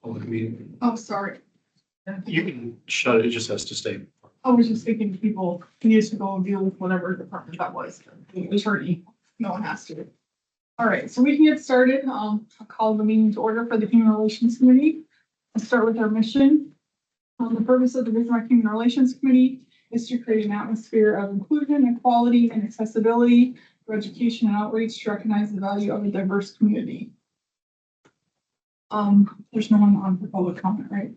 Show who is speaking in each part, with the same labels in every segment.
Speaker 1: public meeting.
Speaker 2: Oh, sorry.
Speaker 1: You can shut it, it just has to stay.
Speaker 2: I was just thinking people needs to go and deal with whatever department that was, the attorney, no one has to. All right, so we can get started. I'll call the meeting to order for the Human Relations Committee. Let's start with our mission. The purpose of the Bismarck Human Relations Committee is to create an atmosphere of inclusion, equality, and accessibility for education and outreach to recognize the value of a diverse community. There's no one on for public comment, right?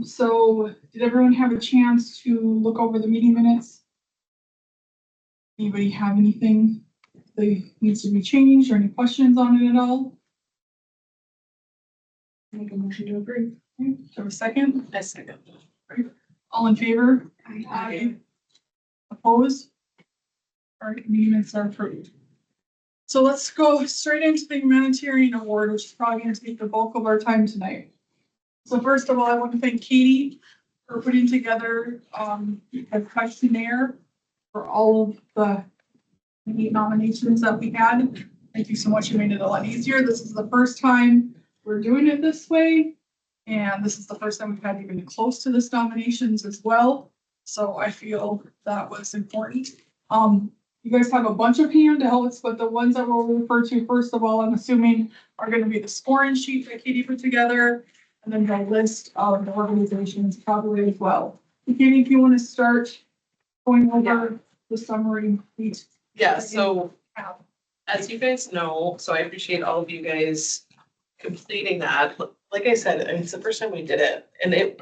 Speaker 2: So did everyone have a chance to look over the meeting minutes? Anybody have anything that needs to be changed or any questions on it at all? Make a motion to approve. Okay, do you have a second?
Speaker 3: I second.
Speaker 2: All in favor? Aye. Opposed? All right, meeting minutes are approved. So let's go straight into the humanitarian award, which is probably going to take the bulk of our time tonight. So first of all, I want to thank Katie for putting together a questionnaire for all of the 8 nominations that we had. Thank you so much. You made it a lot easier. This is the first time we're doing it this way. And this is the first time we've had even close to this nominations as well. So I feel that was important. You guys have a bunch of handouts, but the ones that we'll refer to first of all, I'm assuming are going to be the scoring sheet that Katie put together. And then the list of the organizations probably as well. Katie, if you want to start going over the summary, please.
Speaker 3: Yeah, so as you guys know, so I appreciate all of you guys completing that. Like I said, I mean, it's the first time we did it and it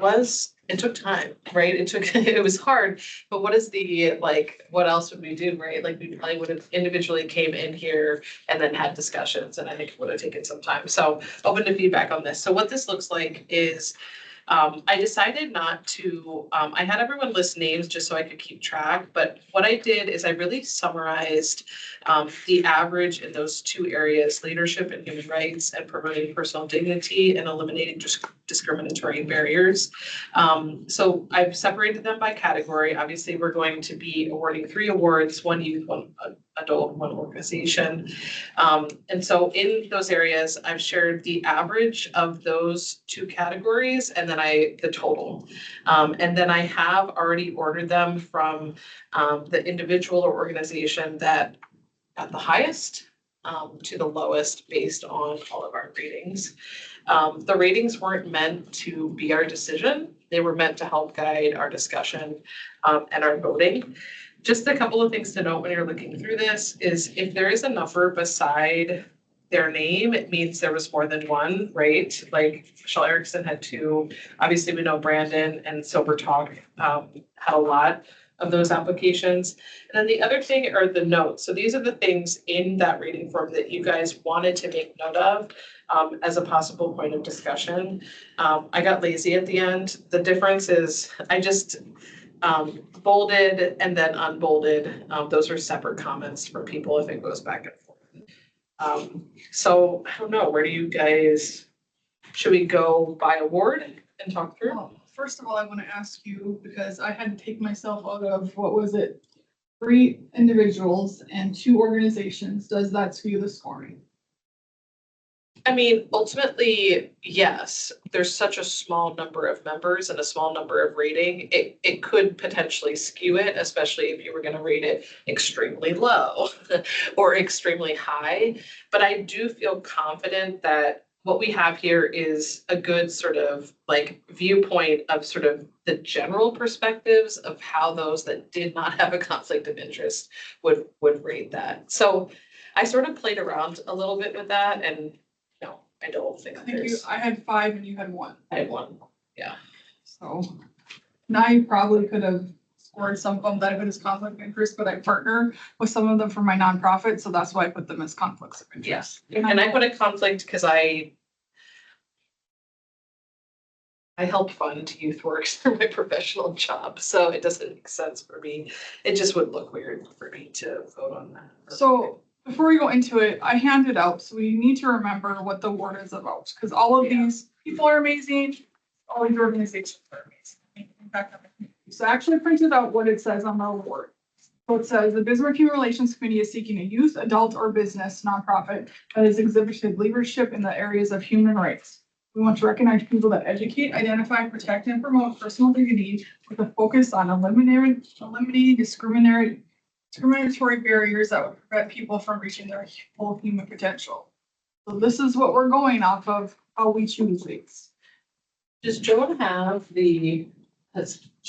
Speaker 3: took time, right? It was hard, but what else would we do, right? Like we probably would have individually came in here and then had discussions and I think it would have taken some time. So open to feedback on this. So what this looks like is I decided not to, I had everyone list names just so I could keep track, but what I did is I really summarized the average in those 2 areas, leadership and human rights and promoting personal dignity and eliminating discriminatory barriers. So I've separated them by category. Obviously, we're going to be awarding 3 awards, 1 youth, 1 adult, 1 organization. And so in those areas, I've shared the average of those 2 categories and then the total. And then I have already ordered them from the individual or organization that got the highest to the lowest based on all of our ratings. The ratings weren't meant to be our decision. They were meant to help guide our discussion and our voting. Just a couple of things to note when you're looking through this is if there is a number beside their name, it means there was more than 1, right? Like Michelle Erickson had 2. Obviously, we know Brandon and Sober Talk had a lot of those applications. And then the other thing are the notes. So these are the things in that rating form that you guys wanted to make note of as a possible point of discussion. I got lazy at the end. The difference is I just bolded and then unbolded. Those are separate comments for people if it goes back and forth. So I don't know, should we go by award and talk through?
Speaker 2: Well, first of all, I want to ask you, because I had to take myself out of, 3 individuals and 2 organizations. Does that skew the scoring?
Speaker 3: I mean, ultimately, yes, there's such a small number of members and a small number of rating. It could potentially skew it, especially if you were going to rate it extremely low or extremely high. But I do feel confident that what we have here is a good sort of like viewpoint of sort of the general perspectives of how those that did not have a conflict of interest would rate that. So I sort of played around a little bit with that and no, I don't think
Speaker 2: I had 5 and you had 1.
Speaker 3: I had 1, yeah.
Speaker 2: So now you probably could have scored some of them that I put as conflict of interest, but I partner with some of them for my nonprofit, so that's why I put them as conflicts of interest.
Speaker 3: Yes, and I put a conflict because I help fund youth works through my professional job, so it doesn't make sense for me. It just would look weird for me to vote on that.
Speaker 2: So before we go into it, I handed out, so we need to remember what the award is about, because all of these people are amazing, all these organizations are amazing. In fact, so I actually printed out what it says on the award. So it says the Bismarck Human Relations Committee is seeking a youth, adult, or business nonprofit that has exhibited leadership in the areas of human rights. We want to recognize people that educate, identify, protect, and promote personal dignity with a focus on eliminating discriminatory barriers that would prevent people from reaching their full human potential. So this is what we're going off of, how we choose leads.
Speaker 3: Does Joan have
Speaker 2: She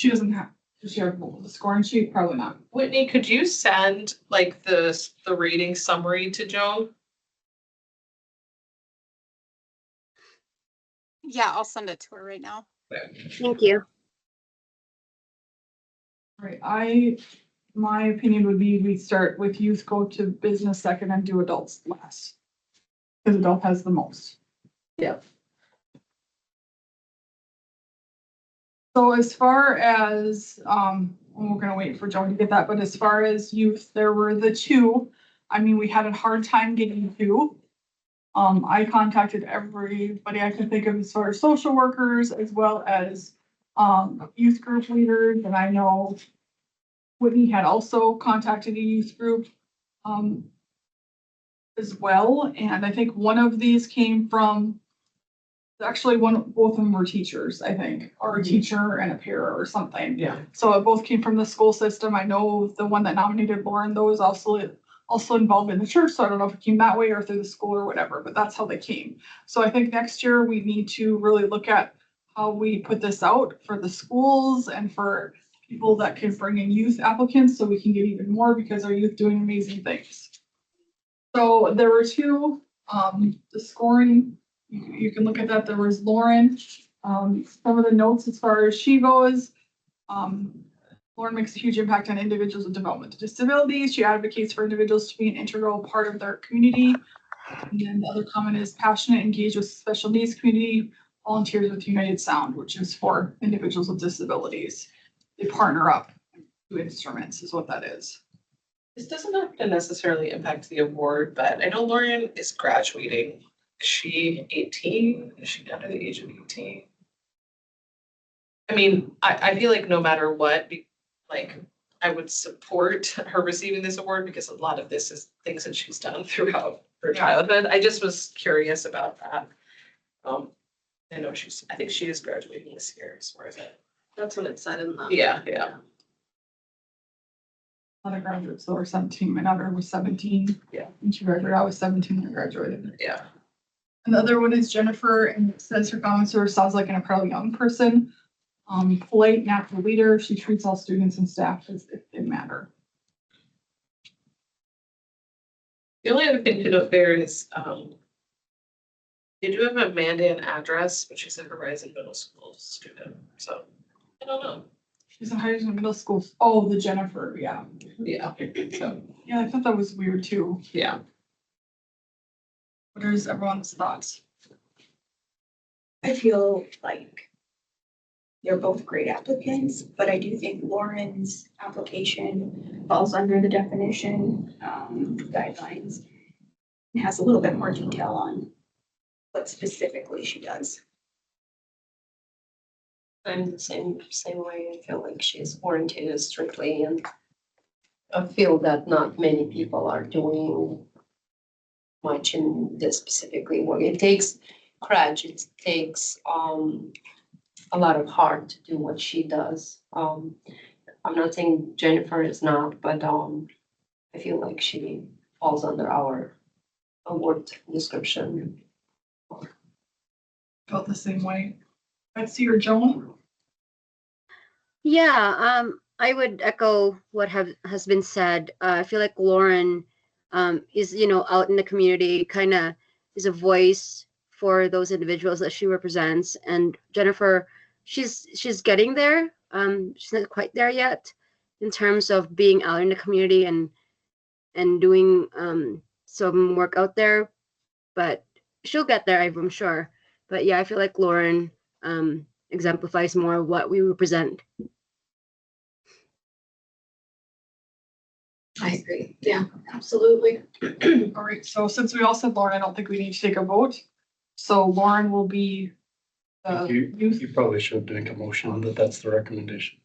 Speaker 2: doesn't have, does she have the scoring sheet? Probably not.
Speaker 3: Whitney, could you send like the rating summary to Joan?
Speaker 4: Yeah, I'll send it to her right now.
Speaker 5: Thank you.
Speaker 2: Right, my opinion would be we start with youth, go to business second, and do adults last. Because adult has the most.
Speaker 3: Yep.
Speaker 2: So as far as, we're gonna wait for Joan to get that, but as far as youth, there were the two. I mean, we had a hard time getting two. I contacted everybody I could think of as far as social workers as well as, youth group leaders, and I know Whitney had also contacted a youth group, as well, and I think one of these came from, actually both of them were teachers, I think, or a teacher and a para or something.
Speaker 3: Yeah.
Speaker 2: So it both came from the school system. I know the one that nominated Lauren, though, is also involved in the church, so I don't know if it came that way or through the school or whatever, but that's how they came. So I think next year we need to really look at how we put this out for the schools and for people that can bring in youth applicants, so we can get even more, because our youth doing amazing things. So there were two, the scoring, you can look at that. There was Lauren, some of the notes as far as she goes. Lauren makes a huge impact on individuals with developmental disabilities. She advocates for individuals to be an integral part of their community. And then the other comment is passionate, engaged with special needs community, volunteers with United Sound, which is for individuals with disabilities. They partner up, do instruments is what that is.
Speaker 3: This doesn't have to necessarily impact the award, but I know Lauren is graduating. Is she 18? Is she under the age of 18? I mean, I feel like no matter what, like, I would support her receiving this award because a lot of this is things that she's done throughout her childhood. I just was curious about that. I know I think she is graduating this year as far as it.
Speaker 5: That's what it said in the.
Speaker 3: Yeah.
Speaker 2: A lot of graduates, though, were 17. My daughter was 17.
Speaker 3: Yeah.
Speaker 2: When she graduated, I was 17 when I graduated.
Speaker 3: Yeah.
Speaker 2: And the other one is Jennifer, and it says her comments are, sounds like an incredibly young person. Polite, natural leader. She treats all students and staff as if they matter.
Speaker 3: The only other thing to note there is, they do have a Mandan address, but she's a Horizon Middle School student, so I don't know.
Speaker 2: She's in Horizon Middle School. Oh, the Jennifer, yeah.
Speaker 3: Yeah. So,
Speaker 2: Yeah, I thought that was weird too.
Speaker 3: yeah.
Speaker 2: What is everyone's thoughts?
Speaker 6: I feel like they're both great applicants, but I do think Lauren's application falls under the definition guidelines. It has a little bit more detail on what specifically she does.
Speaker 5: I'm the same way. I feel like she's oriented strictly and I feel that not many people are doing much in this specifically work. It takes courage, it takes a lot of heart to do what she does. I'm not saying Jennifer is not, but I feel like she falls under our award description.
Speaker 2: Felt the same way. Betsy or Joan?
Speaker 7: Yeah, I would echo what has been said. I feel like Lauren is, out in the community, kind of is a voice for those individuals that she represents. And Jennifer, she's getting there. She's not quite there yet in terms of being out in the community and doing some work out there, but she'll get there, I'm sure. But yeah, I feel like Lauren exemplifies more of what we represent.
Speaker 6: I agree. Yeah, absolutely.
Speaker 2: All right, so since we all said Lauren, I don't think we need to take a vote. So Lauren will be
Speaker 1: You
Speaker 2: youth.
Speaker 1: probably should make a motion that that's the recommendation.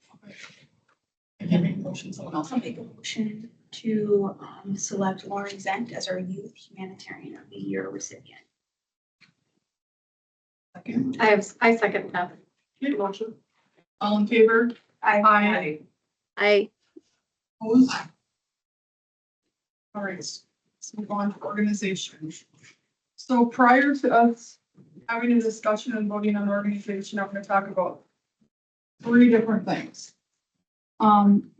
Speaker 2: I can't make the motion, someone else.
Speaker 6: I'll make a motion to select Lauren Zent as our Youth Humanitarian of the Year recipient.
Speaker 2: Second.
Speaker 4: I second that.
Speaker 2: Okay, motion. All in favor? Aye.
Speaker 7: I
Speaker 2: Opposed? All right, let's move on to organization. So prior to us having a discussion and voting on organization, I'm gonna talk about three different things.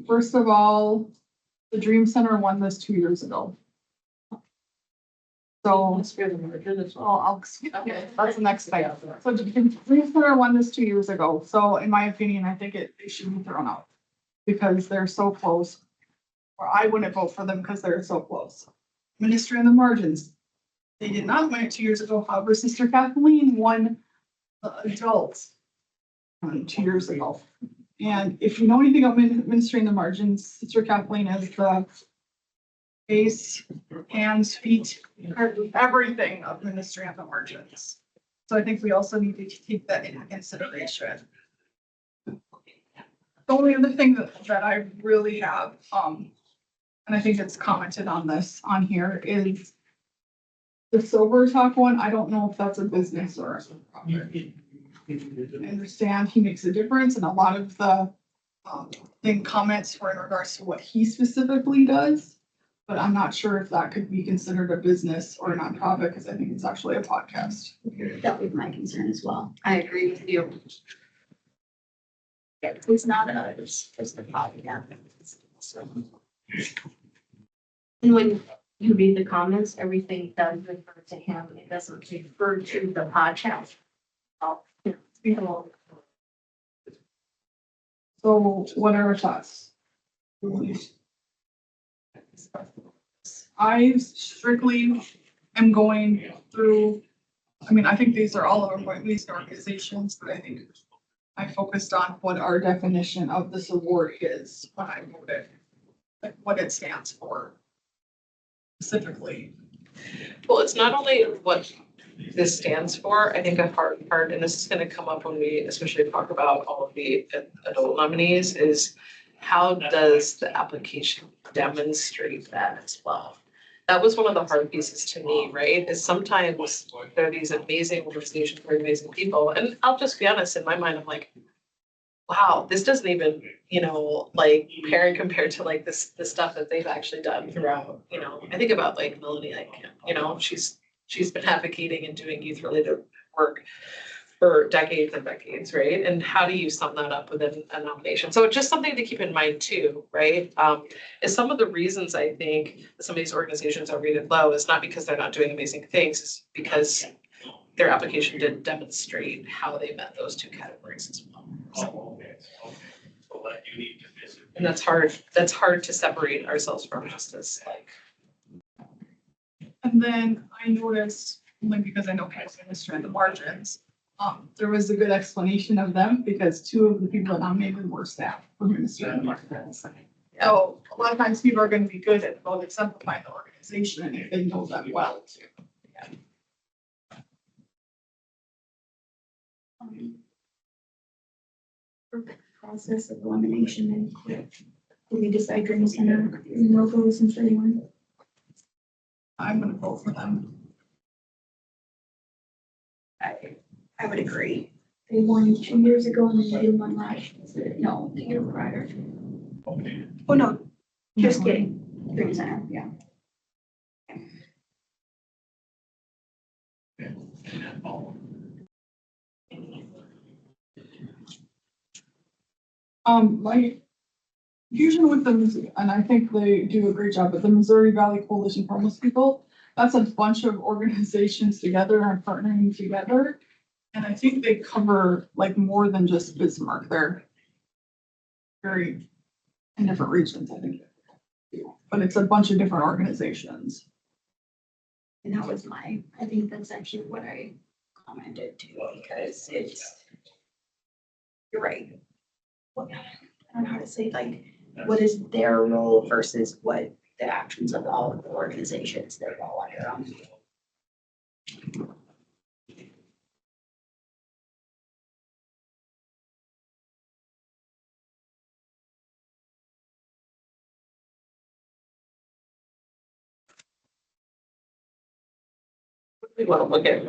Speaker 2: First of all, the Dream Center won this 2 years ago. So, okay, that's the next thing. So the Dream Center won this 2 years ago. So in my opinion, I think they should be thrown out because they're so close. Or I wouldn't vote for them because they're so close. Ministry on the Margins. They did not win it 2 years ago. However, Sister Kathleen won the adults 2 years ago. And if you know anything about Ministry on the Margins, Sister Kathleen is the face, hands, feet, everything of Ministry on the Margins. So I think we also need to take that into consideration. The only other thing that I really have, and I think it's commented on this on here, is the Silver Talk one. I don't know if that's a business or a profit. I understand he makes a difference, and a lot of the thing comments were in regards to what he specifically does. But I'm not sure if that could be considered a business or a nonprofit, because I think it's actually a podcast.
Speaker 6: That was my concern as well.
Speaker 4: I agree with you.
Speaker 6: It's not it's the problem, yeah.
Speaker 8: And when you read the comments, everything does refer to him. It doesn't refer to the podcast.
Speaker 2: So what are our thoughts? I strictly am going through, I mean, I think these are all of our least organizations, but I think I focused on what our definition of this award is when I voted, like what it stands for specifically.
Speaker 3: Well, it's not only what this stands for, I think a hard part, and this is gonna come up when we especially talk about all of the adult nominees, is how does the application demonstrate that as well? That was one of the hard pieces to me, right? Is sometimes there are these amazing organizations for amazing people, and I'll just be honest, in my mind, I'm like, wow, this doesn't even, like pair and compare to like the stuff that they've actually done throughout, I think about like Melanie, like, she's been advocating and doing youth related work for decades and decades, right? And how do you sum that up within a nomination? So just something to keep in mind too, right? Is some of the reasons I think that some of these organizations are rated low is not because they're not doing amazing things, it's because their application didn't demonstrate how they met those two categories as well. So, and that's hard to separate ourselves from, just as like.
Speaker 2: And then I noticed, only because I know Pat's Ministry on the Margins, there was a good explanation of them because two of the people nominated were staff for Ministry on the Margins. So a lot of times people are going to be good at both exemplifying the organization if they know them well too.
Speaker 6: Process of elimination and quit. Will we decide Dream Center logos and 31?
Speaker 2: I'm going to vote for them.
Speaker 6: I would agree. They won 2 years ago and then they did one last, no, the year prior. Oh, no, just kidding. Dream Center, yeah.
Speaker 2: My fusion with them, and I think they do a great job, but the Missouri Valley Coalition for Homeless People, that's a bunch of organizations together and partnering together. And I think they cover like more than just Bismarck. They're very in different regions, I think. But it's a bunch of different organizations.
Speaker 6: And that was I think that's actually what I commented too, because you're right. I don't know how to say, like, what is their role versus what the actions of all of the organizations they're all under.
Speaker 3: we wanna look at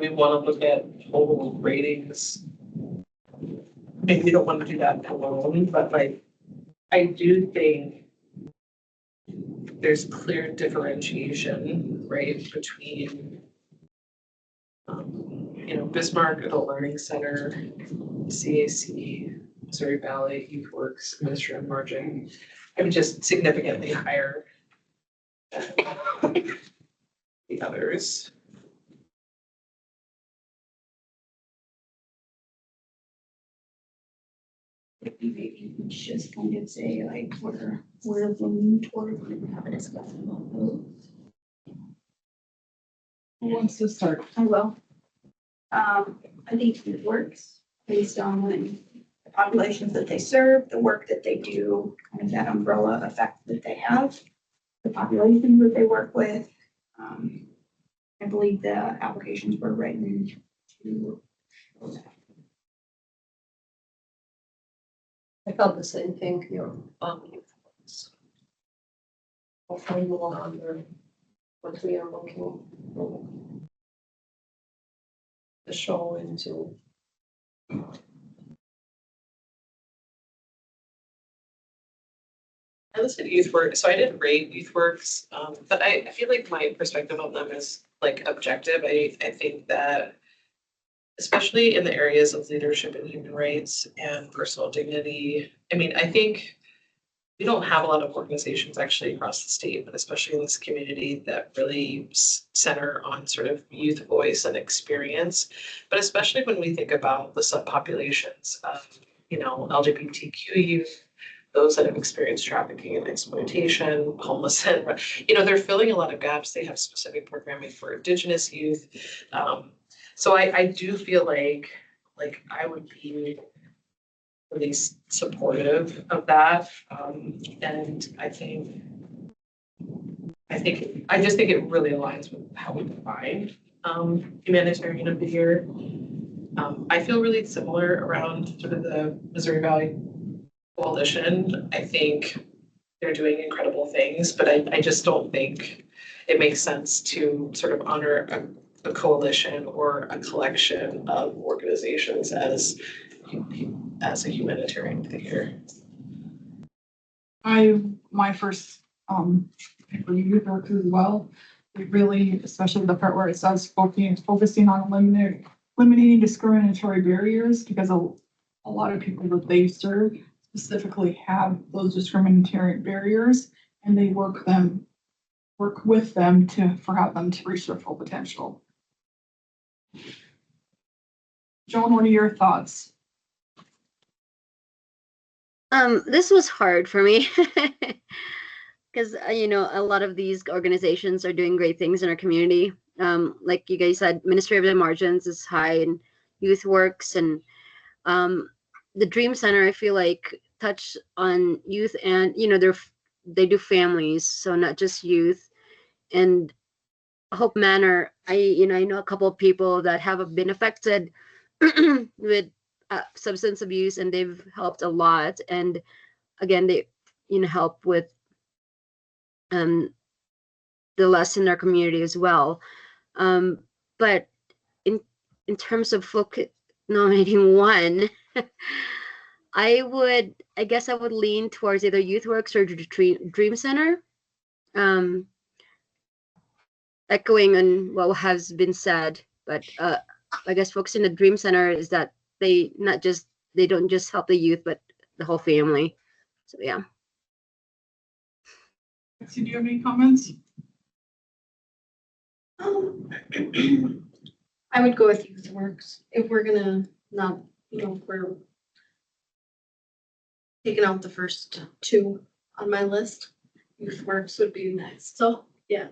Speaker 3: total ratings. Maybe we don't wanna do that alone, but like, I do think there's clear differentiation, right, between Bismarck Adult Learning Center, CAC, Missouri Valley, Youth Works, Administrative Margin. I mean, just significantly higher than the others.
Speaker 6: Maybe we should just kind of say like, we're leaning toward, we're gonna have a discussion about those.
Speaker 2: Who wants to start?
Speaker 6: I will. I think it works based on the populations that they serve, the work that they do, kind of that umbrella effect that they have, the populations that they work with. I believe the applications were written to show that.
Speaker 5: I felt the same thing, hopefully more under what we are looking for. The show into.
Speaker 3: I listed youth work, so I did rate youth works, but I feel like my perspective on them is like objective. I think that especially in the areas of leadership and human rights and personal dignity, I mean, I think we don't have a lot of organizations actually across the state, but especially in this community that really center on sort of youth voice and experience. But especially when we think about the subpopulations of, LGBTQ youth, those that have experienced trafficking and exploitation, homeless, and, they're filling a lot of gaps. They have specific programming for Indigenous youth. So I do feel like I would be really supportive of that. And I just think it really aligns with how we define humanitarian of the year. I feel really similar around sort of the Missouri Valley Coalition. I think they're doing incredible things, but I just don't think it makes sense to sort of honor a coalition or a collection of organizations as a humanitarian figure.
Speaker 2: My first, for youth work as well, it really, especially the part where it says focusing on limiting discriminatory barriers, because a lot of people that they serve specifically have those discriminatory barriers, and they work with them for help them to reach their full potential. Joan, what are your thoughts?
Speaker 7: This was hard for me because a lot of these organizations are doing great things in our community. Like you guys said, Ministry of the Margins is high, and Youth Works, and the Dream Center, I feel like, touch on youth, and they do families, so not just youth. And Hope Manor, I know a couple of people that have been affected with substance abuse, and they've helped a lot. And again, they help with the less in our community as well. But in terms of nominating one, I guess I would lean towards either Youth Works or Dream Center. Echoing on what has been said, but I guess focusing the Dream Center is that they don't just help the youth, but the whole family. So yeah.
Speaker 2: Do you have any comments?
Speaker 8: I would go with Youth Works if we're gonna not, if we're taking out the first two on my list. Youth Works would be next. So yeah.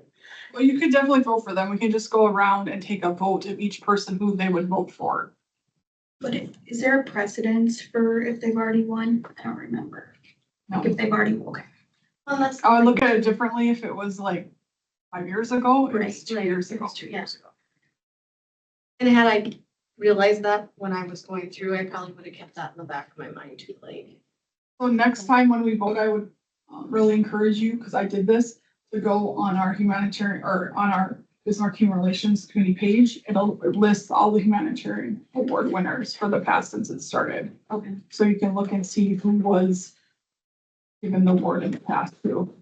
Speaker 2: Well, you could definitely vote for them. We can just go around and take a vote of each person who they would vote for.
Speaker 6: But is there a precedence for if they've already won? I don't remember.
Speaker 2: No.
Speaker 6: If they've already, okay.
Speaker 8: Well, that's
Speaker 2: I would look at it differently if it was like 5 years ago. It was
Speaker 8: Right,
Speaker 2: 2
Speaker 8: right,
Speaker 2: years
Speaker 8: it
Speaker 2: ago.
Speaker 8: was 2 years ago. And had I realized that when I was going through, I probably would have kept that in the back of my mind too, like.
Speaker 2: So next time when we vote, I would really encourage you, because I did this, to go on our humanitarian or on our Business Human Relations Committee page. It lists all the humanitarian award winners for the past since it started.
Speaker 8: Okay.
Speaker 2: So you can look and see who was given the award in the past too.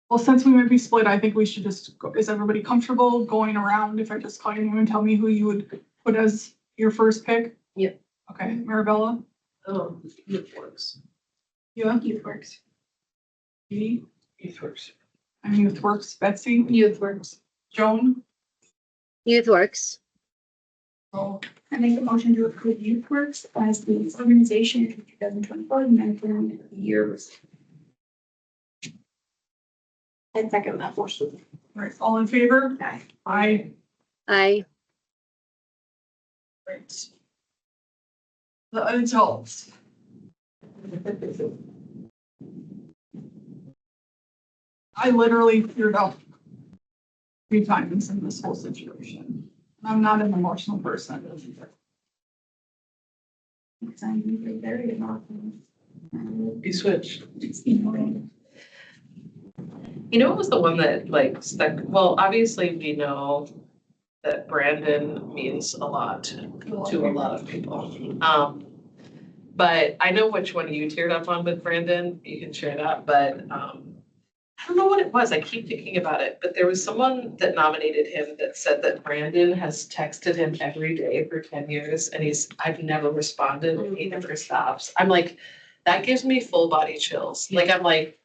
Speaker 2: Well, since we might be split, I think we should just go, is everybody comfortable going around? If I just call your name and tell me who you would put as your first pick?
Speaker 5: Yep.
Speaker 2: Okay, Marabella,
Speaker 3: It works.
Speaker 2: you,
Speaker 6: Youth Works.
Speaker 2: Katie,
Speaker 1: It works.
Speaker 2: and Youth Works, Betsy,
Speaker 8: Youth Works.
Speaker 2: Joan.
Speaker 7: Youth Works.
Speaker 2: So
Speaker 6: I make a motion to approve Youth Works as the organization in 2024 humanitarian years.
Speaker 8: I second that motion.
Speaker 2: right, all in favor?
Speaker 6: Aye.
Speaker 2: Aye.
Speaker 7: Aye.
Speaker 2: Right. The adults. I literally teared up 3 times in this whole situation. I'm not an emotional person.
Speaker 6: Because I'm usually very emotional.
Speaker 3: You switch.
Speaker 6: It's annoying.
Speaker 3: You know, what was the one that like stuck, well, obviously we know that Brandon means a lot to a lot of people. But I know which one you teared up on with Brandon, you can share that, but, I don't know what it was, I keep thinking about it, but there was someone that nominated him that said that Brandon has texted him every day for 10 years and I've never responded and he never stops. I'm like, that gives me full body chills, like, I'm like,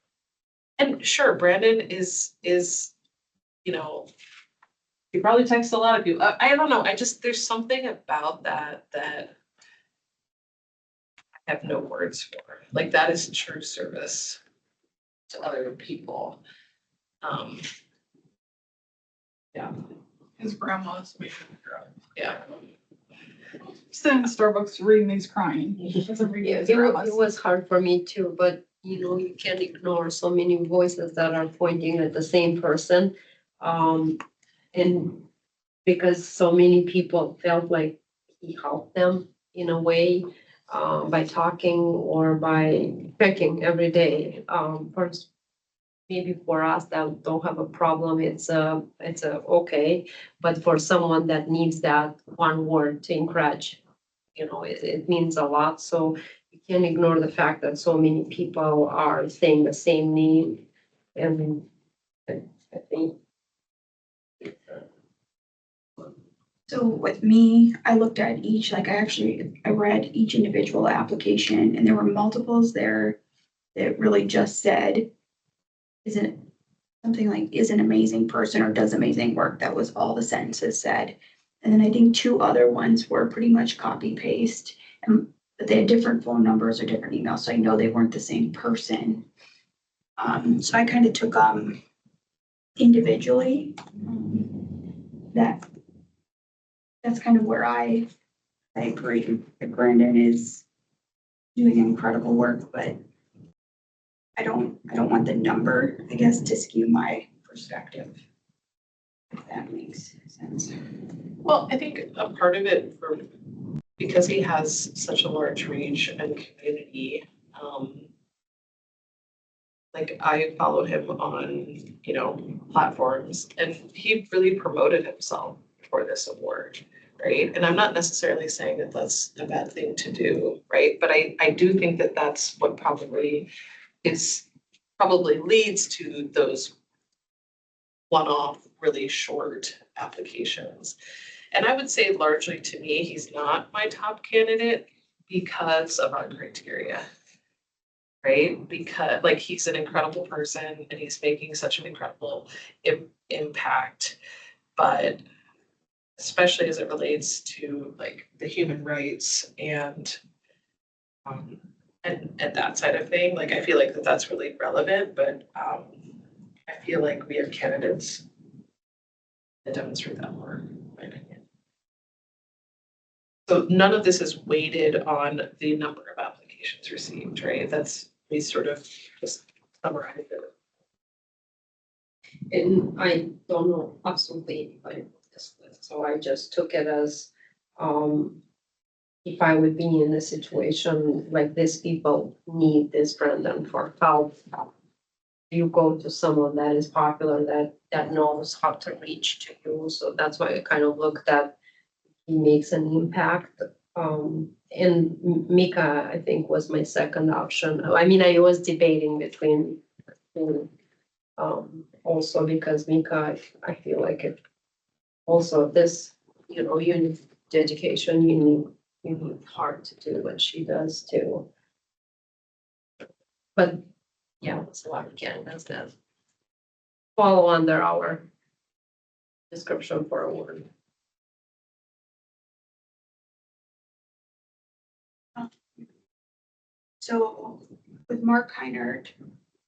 Speaker 3: and sure, Brandon is, you know, he probably texts a lot of people. I don't know. There's something about that I have no words for. Like, that is true service to other people. Yeah,
Speaker 2: His grandma's making a drug.
Speaker 3: yeah.
Speaker 2: Sitting in Starbucks reading these crying. He doesn't read
Speaker 5: Yeah,
Speaker 2: his
Speaker 5: it
Speaker 2: grandma's.
Speaker 5: was hard for me too, but you can't ignore so many voices that are pointing at the same person. And because so many people felt like he helped them in a way, by talking or by checking every day. Maybe for us that don't have a problem, it's a okay, but for someone that needs that one word to encourage, it means a lot. So you can't ignore the fact that so many people are saying the same name, and I think.
Speaker 6: So with me, I looked at each, like I read each individual application and there were multiples there that really just said, isn't something like, is an amazing person or does amazing work. That was all the sentences said. And then I think 2 other ones were pretty much copy paste, but they had different phone numbers or different emails. So I know they weren't the same person. So I kind of took individually. That's kind of where I agree that Brandon is doing incredible work, but I don't want the number, I guess, to skew my perspective. If that makes sense.
Speaker 3: Well, I think a part of it because he has such a large reach and community, like I follow him on, platforms and he really promoted himself for this award, right? And I'm not necessarily saying that that's a bad thing to do, right? But I do think that that's what probably leads to those one-off, really short applications. And I would say largely to me, he's not my top candidate because of our criteria, right? Because like he's an incredible person and he's making such an incredible impact, but especially as it relates to like the human rights and that side of thing, like I feel like that's really relevant, but I feel like we have candidates that demonstrate that more, in my opinion. So none of this is weighted on the number of applications received, right? We sort of just summarize it.
Speaker 5: And I don't know absolutely anybody with this list, so I just took it as, if I would be in a situation like this, people need this Brandon for help. you go to someone that is popular, that knows how to reach to you. So that's why I kind of looked at, he makes an impact. And Mika, I think, was my second option. I mean, I was debating between two. Also because Mika, I feel like it, also this, you know, you need dedication, you need heart to do what she does too. But yeah, it's a lot of candidates that fall under our description for award.
Speaker 6: So with Mark Heinert,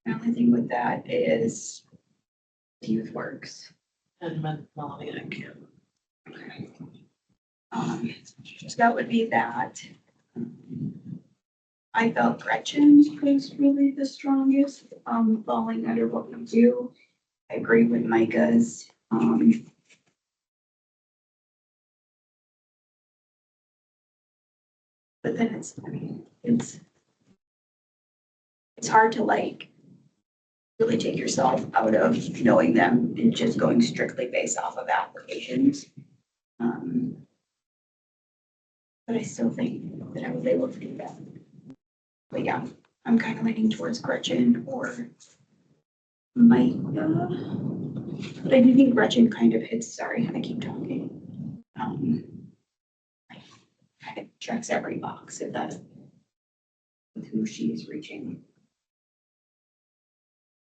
Speaker 6: the only thing with that is Youth Works.
Speaker 3: And Melanie, I can't.
Speaker 6: So that would be that. I felt Gretchen was really the strongest, falling under what we do. I agree with Micah's, but then it's, I mean, it's hard to like really take yourself out of knowing them and just going strictly based off of applications. But I still think that I was able to do that. But yeah, I'm kind of leaning towards Gretchen or Micah. But I do think Gretchen kind of hits, sorry, I keep talking. Kind of checks every box if that's with who she's reaching.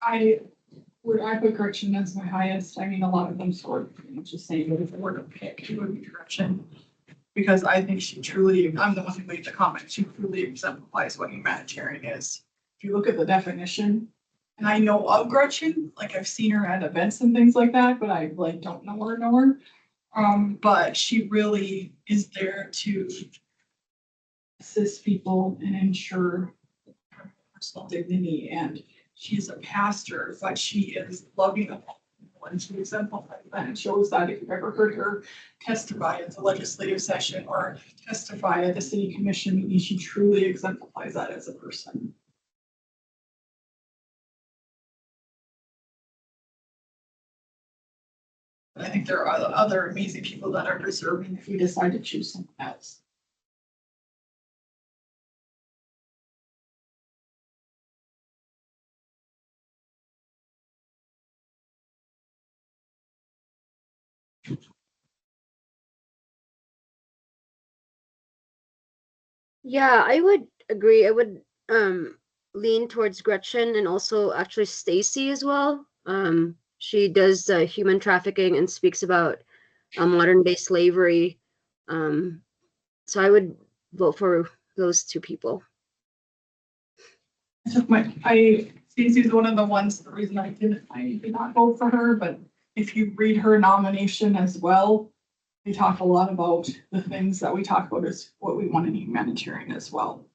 Speaker 2: I put Gretchen as my highest. I mean, a lot of them scored pretty much the same, but if I were to pick, it would be Gretchen. Because I think she truly, I'm the one who made the comment, she truly exemplifies what humanitarian is. If you look at the definition, and I know of Gretchen, like I've seen her at events and things like that, but I like don't know her. But she really is there to assist people and ensure personal dignity, and she's a pastor, but she is loving of all people, and she exemplifies that and shows that. If you've ever heard her testify at the legislative session or testify at the city commission meeting, she truly exemplifies that as a person. I think there are other amazing people that are deserving if we decide to choose someone else.
Speaker 7: Yeah, I would agree. I would lean towards Gretchen and also actually Stacy as well. She does human trafficking and speaks about modern day slavery. So I would vote for those two people.
Speaker 2: Stacey's one of the ones, the reason I did not vote for her, but if you read her nomination as well, they talk a lot about the things that we talk about as what we want in humanitarian as well.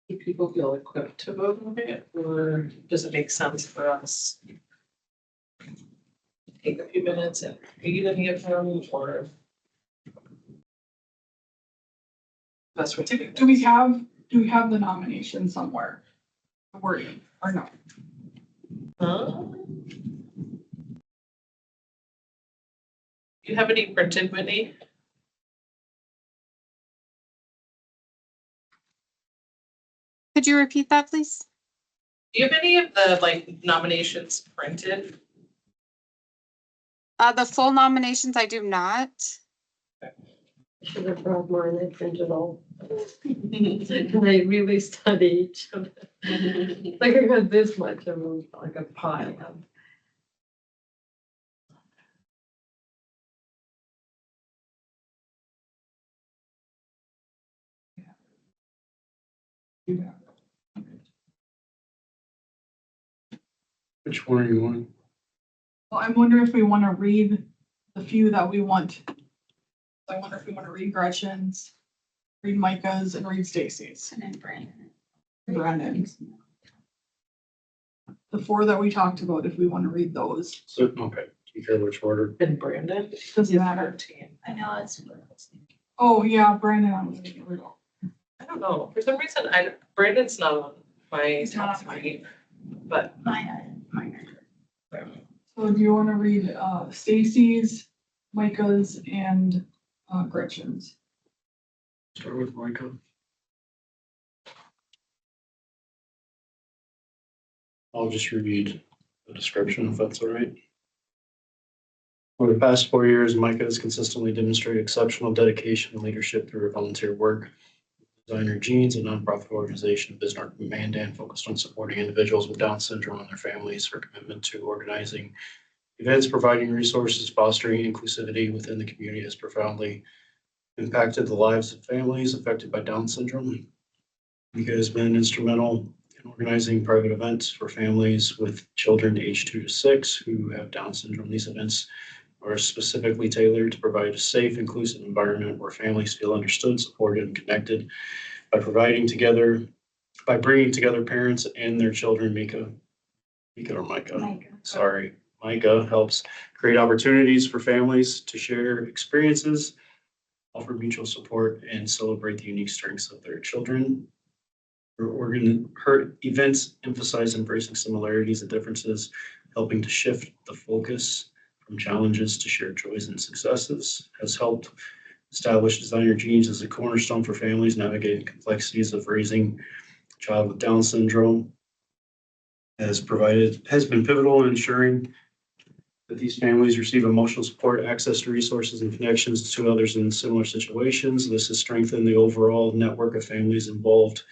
Speaker 3: Do people feel equipped to vote on it, or does it make sense for us? to Take a few minutes and read any of them, or? That's what.
Speaker 2: Do we have the nomination somewhere? The wording or no?
Speaker 3: You have any printed, Whitney?
Speaker 9: Could you repeat that, please?
Speaker 3: Do you have any of the like nominations printed?
Speaker 9: The full nominations, I do not.
Speaker 5: I should have brought mine, I printed all. And I really studied each of them. Like I got this much of them, like a pile of.
Speaker 1: Which one are you on?
Speaker 2: Well, I'm wondering if we want to read the few that we want. I wonder if we want to read Gretchen's, read Micah's, and read Stacy's.
Speaker 6: And then Brandon.
Speaker 2: Brendan. The four that we talked about, if we want to read those,
Speaker 1: So, okay, do you care which order?
Speaker 3: And Brandon.
Speaker 2: doesn't matter.
Speaker 3: 13.
Speaker 6: I know, that's what I was thinking.
Speaker 2: Oh, yeah, Brandon, I was thinking,
Speaker 3: I don't know, for some reason, Brandon's not on my
Speaker 2: He's not
Speaker 3: top
Speaker 2: on mine.
Speaker 3: three, but
Speaker 6: Mine.
Speaker 2: so do you want to read, Stacy's, Micah's, and, Gretchen's?
Speaker 1: Start with Micah. I'll just read the description if that's all right. Over the past 4 years, Micah has consistently demonstrated exceptional dedication and leadership through her volunteer work. Designer Genes, a nonprofit organization in Bismarck, Mandan, focused on supporting individuals with Down syndrome and their families. Her commitment to organizing events, providing resources, fostering inclusivity within the community has profoundly impacted the lives of families affected by Down syndrome. Micah has been instrumental in organizing private events for families with children aged 2 to 6 who have Down syndrome. These events are specifically tailored to provide a safe, inclusive environment where families feel understood, supported, and connected. By bringing together parents and their children, Micah helps create opportunities for families to share experiences, offer mutual support, and celebrate the unique strengths of their children. Her events emphasize embracing similarities and differences, helping to shift the focus from challenges to shared joys and successes, has helped establish Designer Genes as a cornerstone for families navigating complexities of raising a child with Down syndrome, has been pivotal in ensuring that these families receive emotional support, access to resources, and connections to others in similar situations. This has strengthened the overall network of families involved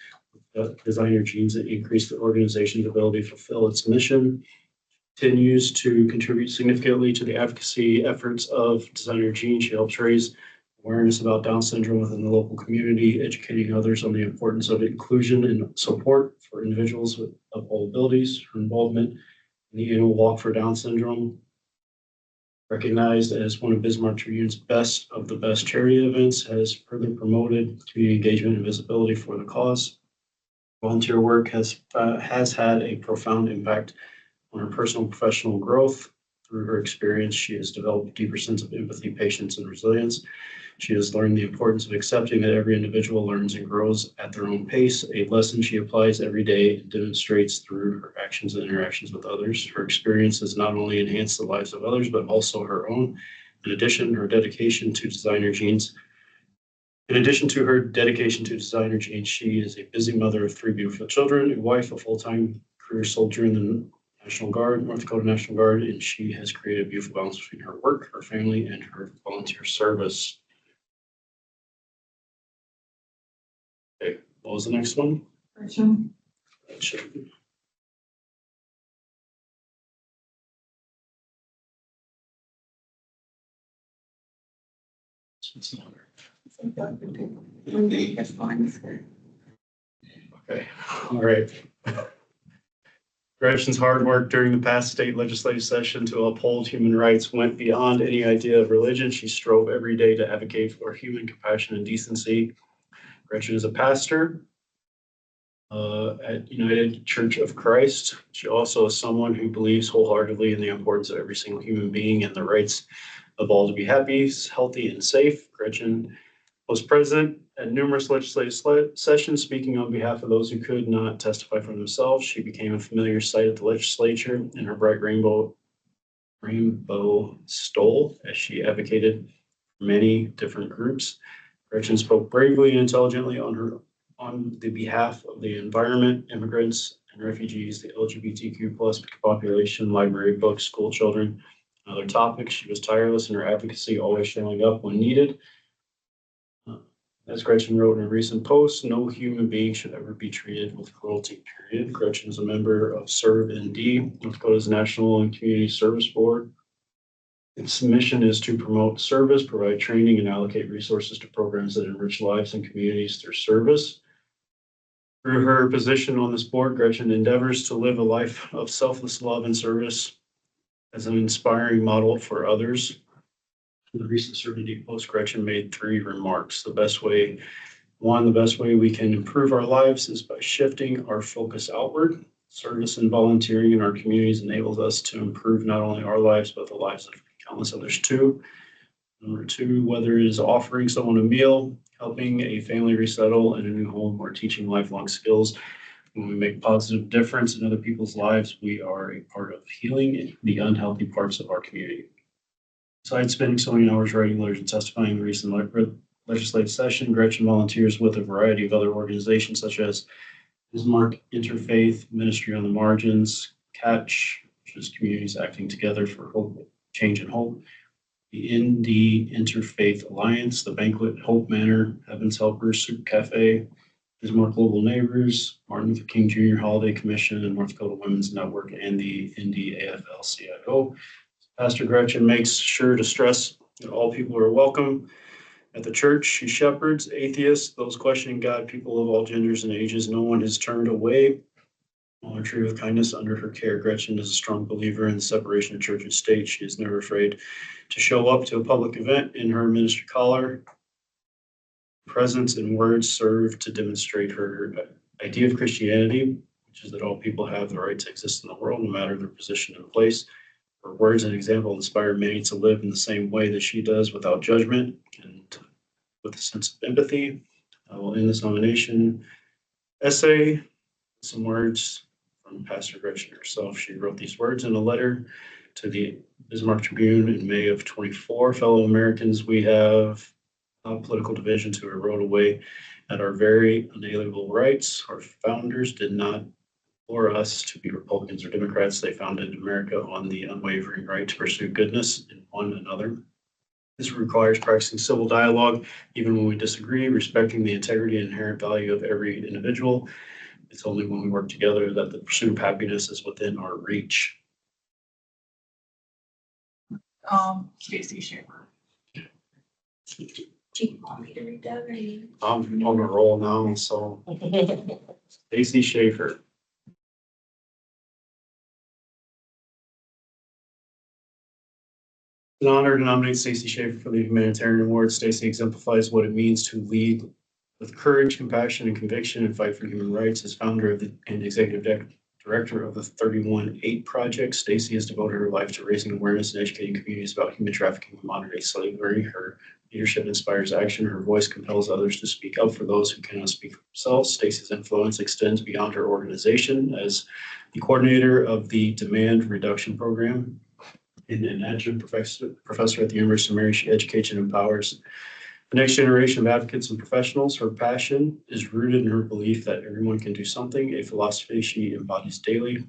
Speaker 1: with Designer Genes and increased the organization's ability to fulfill its mission. Continues to contribute significantly to the advocacy efforts of Designer Genes. She helps raise awareness about Down syndrome within the local community, educating others on the importance of inclusion and support for individuals of all abilities. Her involvement in the annual Walk for Down syndrome, recognized as one of Bismarck Tribune's best of the best charity events, has further promoted community engagement and visibility for the cause. Volunteer work has had a profound impact on her personal and professional growth. Through her experience, she has developed a deeper sense of empathy, patience, and resilience. She has learned the importance of accepting that every individual learns and grows at their own pace, a lesson she applies every day and demonstrates through her actions and interactions with others. Her experience has not only enhanced the lives of others, but also her own. In addition to her dedication to Designer Genes, she is a busy mother of 3 beautiful children, a wife, a full-time career soldier in the North Dakota National Guard, and she has created a beautiful balance between her work, her family, and her volunteer service. Okay, what was the next one?
Speaker 2: Gretchen,
Speaker 1: Okay, all right. Gretchen's hard work during the past state legislative session to uphold human rights went beyond any idea of religion. She strove every day to advocate for human compassion and decency. Gretchen is a pastor at United Church of Christ. She also is someone who believes wholeheartedly in the importance of every single human being and the rights of all to be happy, healthy, and safe. Gretchen was present at numerous legislative sessions, speaking on behalf of those who could not testify for themselves. She became a familiar sight at the legislature in her bright rainbow stole as she advocated for many different groups. Gretchen spoke bravely and intelligently on the behalf of the environment, immigrants, and refugees, the LGBTQ plus population, library, books, school children, and other topics. She was tireless in her advocacy, always showing up when needed. As Gretchen wrote in a recent post, no human being should ever be treated with cruelty, period. Gretchen is a member of ServeND, North Dakota's National and Community Service Board. Its mission is to promote service, provide training, and allocate resources to programs that enrich lives and communities through service. Through her position on this board, Gretchen endeavors to live a life of selfless love and service as an inspiring model for others. In the recent ServeND post, Gretchen made 3 remarks. The best way One, the best way we can improve our lives is by shifting our focus outward. Service and volunteering in our communities enables us to improve not only our lives, but the lives of countless others too. Number two, whether it is offering someone a meal, helping a family resettle in a new home, or teaching lifelong skills, when we make positive difference in other people's lives, we are a part of healing the unhealthy parts of our community. Besides spending so many hours writing letters and testifying in the recent legislative session, Gretchen volunteers with a variety of other organizations such as Bismarck Interfaith Ministry on the Margins, CATCH, which is Communities Acting Together for Hope, Change and Hope, the Indie Interfaith Alliance, the Banquet Hope Manor, Heaven's Helpers, Soup Cafe, Bismarck Global Neighbors, Martin Luther King Jr. Holiday Commission, and North Dakota Women's Network, and the Indie AFL-CIO. Pastor Gretchen makes sure to stress that all people are welcome at the church. She shepherds atheists, those questioning God, people of all genders and ages. No one is turned away. All are treated with kindness under her care. Gretchen is a strong believer in the separation of church and state. She is never afraid to show up to a public event in her ministry collar. Presence and words serve to demonstrate her idea of Christianity, which is that all people have the right to exist in the world, no matter their position and place. Her words and example inspire many to live in the same way that she does, without judgment and with a sense of empathy. I will end this nomination essay with some words from Pastor Gretchen herself. She wrote these words in a letter to the Bismarck Tribune in May of 24. Fellow Americans, we have political divisions who erode away at our very unalienable rights. Our founders did not implore us to be Republicans or Democrats. They founded America on the unwavering right to pursue goodness in one another. This requires practicing civil dialogue, even when we disagree, respecting the integrity and inherent value of every individual. It's only when we work together that the pursuit of happiness is within our reach.
Speaker 2: Stacy Schaefer.
Speaker 6: Do you want me to read that or you?
Speaker 1: I'm on a roll now, so Stacy Schaefer. It's an honor to nominate Stacy Schaefer for the Humanitarian Award. Stacy exemplifies what it means to lead with courage, compassion, and conviction and fight for human rights. As founder of and executive director of the 31-8 Project, Stacy has devoted her life to raising awareness and educating communities about human trafficking and modern-day slavery. Her leadership inspires action. Her voice compels others to speak up for those who cannot speak for themselves. Stacy's influence extends beyond her organization as the coordinator of the Demand Reduction Program and an adjunct professor at the University of Mary. She educates and empowers the next generation of advocates and professionals. Her passion is rooted in her belief that everyone can do something, a philosophy she embodies daily.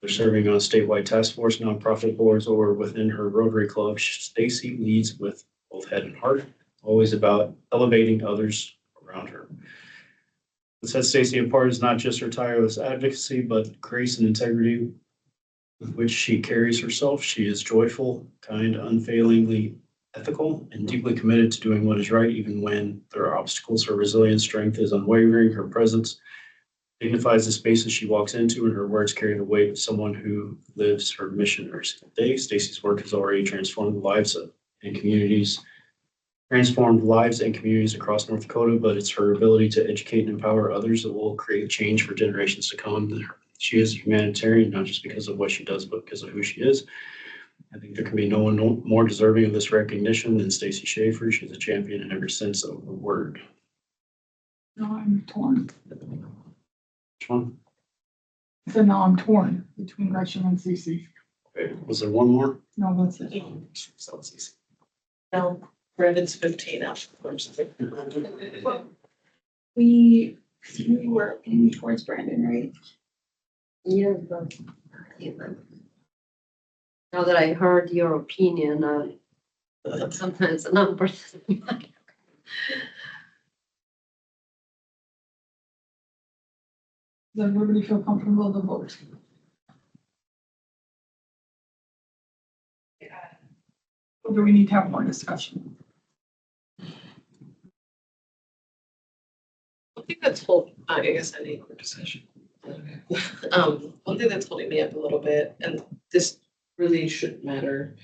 Speaker 1: They're serving on a statewide task force, nonprofit boards, or within her Rotary Club. Stacy leads with both head and heart, always about elevating others around her. What sets Stacy apart is not just her tireless advocacy, but grace and integrity with which she carries herself. She is joyful, kind, unfailingly ethical, and deeply committed to doing what is right, even when there are obstacles. Her resilient strength is unwavering. Her presence dignifies the spaces she walks into, and her words carry the weight of someone who lives her mission every single day. Stacy's work has already transformed lives and communities across North Dakota, but it's her ability to educate and empower others that will create change for generations to come. She is a humanitarian, not just because of what she does, but because of who she is. I think there can be no one more deserving of this recognition than Stacy Schaefer. She's a champion in every sense of the word.
Speaker 2: Now I'm torn.
Speaker 1: Which one?
Speaker 2: So now I'm torn between Gretchen and Stacy.
Speaker 1: Okay, was there one more?
Speaker 2: No, that's it.
Speaker 1: So it's easy.
Speaker 3: No, Brandon's 15 afterwards.
Speaker 6: We were aiming towards Brandon, right?
Speaker 5: Yeah, but now that I heard your opinion, sometimes the numbers.
Speaker 2: Does everybody feel comfortable to vote? Or do we need to have more discussion?
Speaker 3: One thing that's I guess I need more discussion. One thing that's holding me up a little bit, and this really shouldn't matter,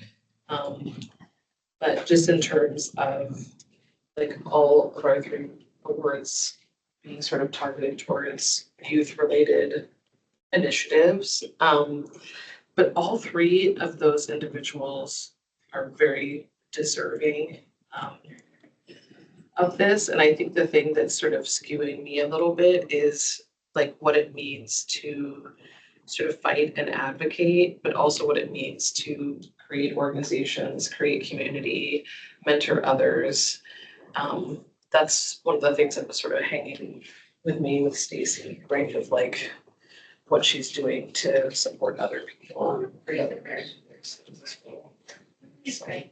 Speaker 3: but just in terms of like all of our three towards being sort of targeted towards youth-related initiatives. But all three of those individuals are very deserving of this. And I think the thing that's sort of skewing me a little bit is like what it means to sort of fight and advocate, but also what it means to create organizations, create community, mentor others. That's one of the things that was sort of hanging with me with Stacy, right? Of like what she's doing to support other people, create other characters. So,
Speaker 6: I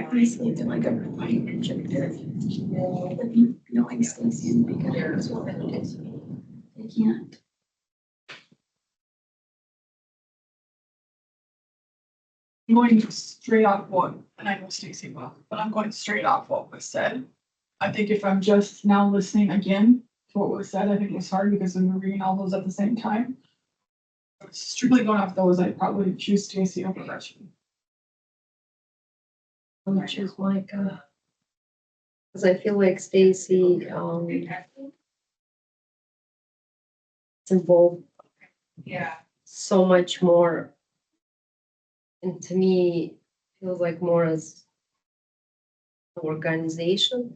Speaker 6: honestly feel like I'm applying adjective. Knowing Stacy and because it was what it is. I can't.
Speaker 2: I'm going straight off what, and I know Stacy will, but I'm going straight off what was said. I think if I'm just now listening again to what was said, I think it was hard because I'm reading all those at the same time. Strictly going off those, I'd probably choose Stacy over Gretchen.
Speaker 5: Which is like, cause I feel like Stacy, is involved so much more. And to me, feels like more as an organization,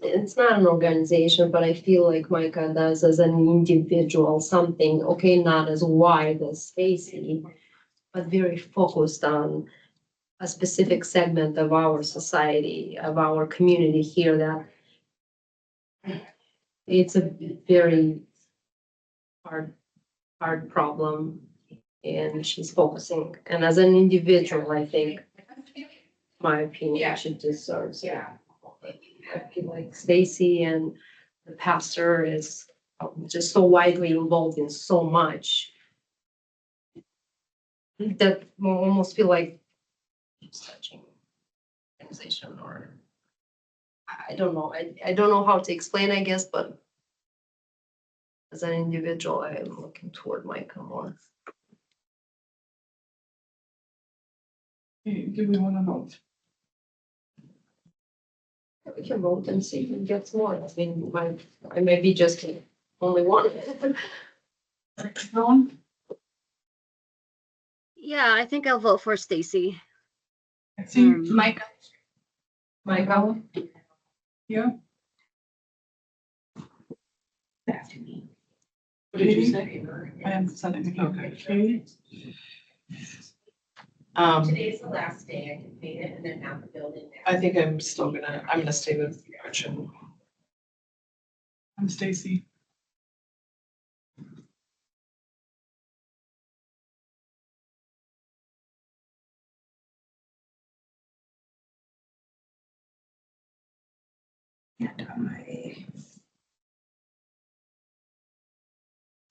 Speaker 5: it's not an organization, but I feel like Micah does as an individual something, okay, not as wide as Stacy, but very focused on a specific segment of our society, of our community here that it's a very hard problem. And she's focusing, and as an individual, I think, my opinion, she deserves it. I feel like Stacy and the pastor is just so widely involved in so much that I almost feel like touching organization, or I don't know. I don't know how to explain, I guess, but as an individual, I am looking toward Micah more.
Speaker 2: Do we want to vote?
Speaker 5: We can vote and see who gets more. I mean, I may be just only one.
Speaker 2: Ron?
Speaker 7: Yeah, I think I'll vote for Stacy.
Speaker 2: See,
Speaker 6: Micah.
Speaker 2: Michael? Yeah.
Speaker 6: Back to me.
Speaker 3: what did you say?
Speaker 2: I am sending it. Okay.
Speaker 3: Today's
Speaker 4: the last day I can paint it and then have the building.
Speaker 3: I think I'm gonna stay with Gretchen.
Speaker 2: I'm Stacy.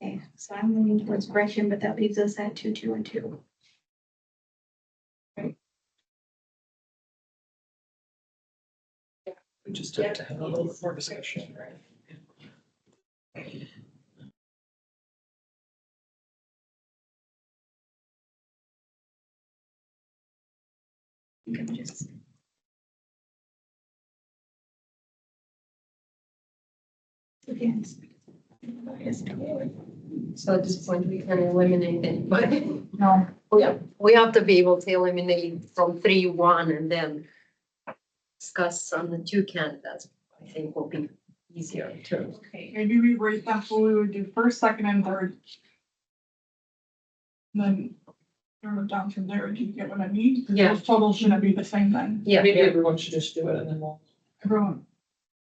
Speaker 6: Okay, so I'm leaning towards Gretchen, but that leaves us at 2, 2, and 2.
Speaker 3: We just have to have a little bit more discussion, right?
Speaker 6: I'm just. Against.
Speaker 5: So at this point, we can eliminate anybody.
Speaker 2: No,
Speaker 5: We have to be able to eliminate from 3, 1, and then discuss on the 2 candidates. I think will be easier to.
Speaker 2: maybe we rate them, so we would do first, second, and third. Then narrow it down from there. Do you get what I mean? 'Cause
Speaker 5: Yeah.
Speaker 2: Those totals shouldn't be the same then.
Speaker 5: Yeah,
Speaker 3: Maybe everyone should just do it and then we'll.
Speaker 2: Everyone.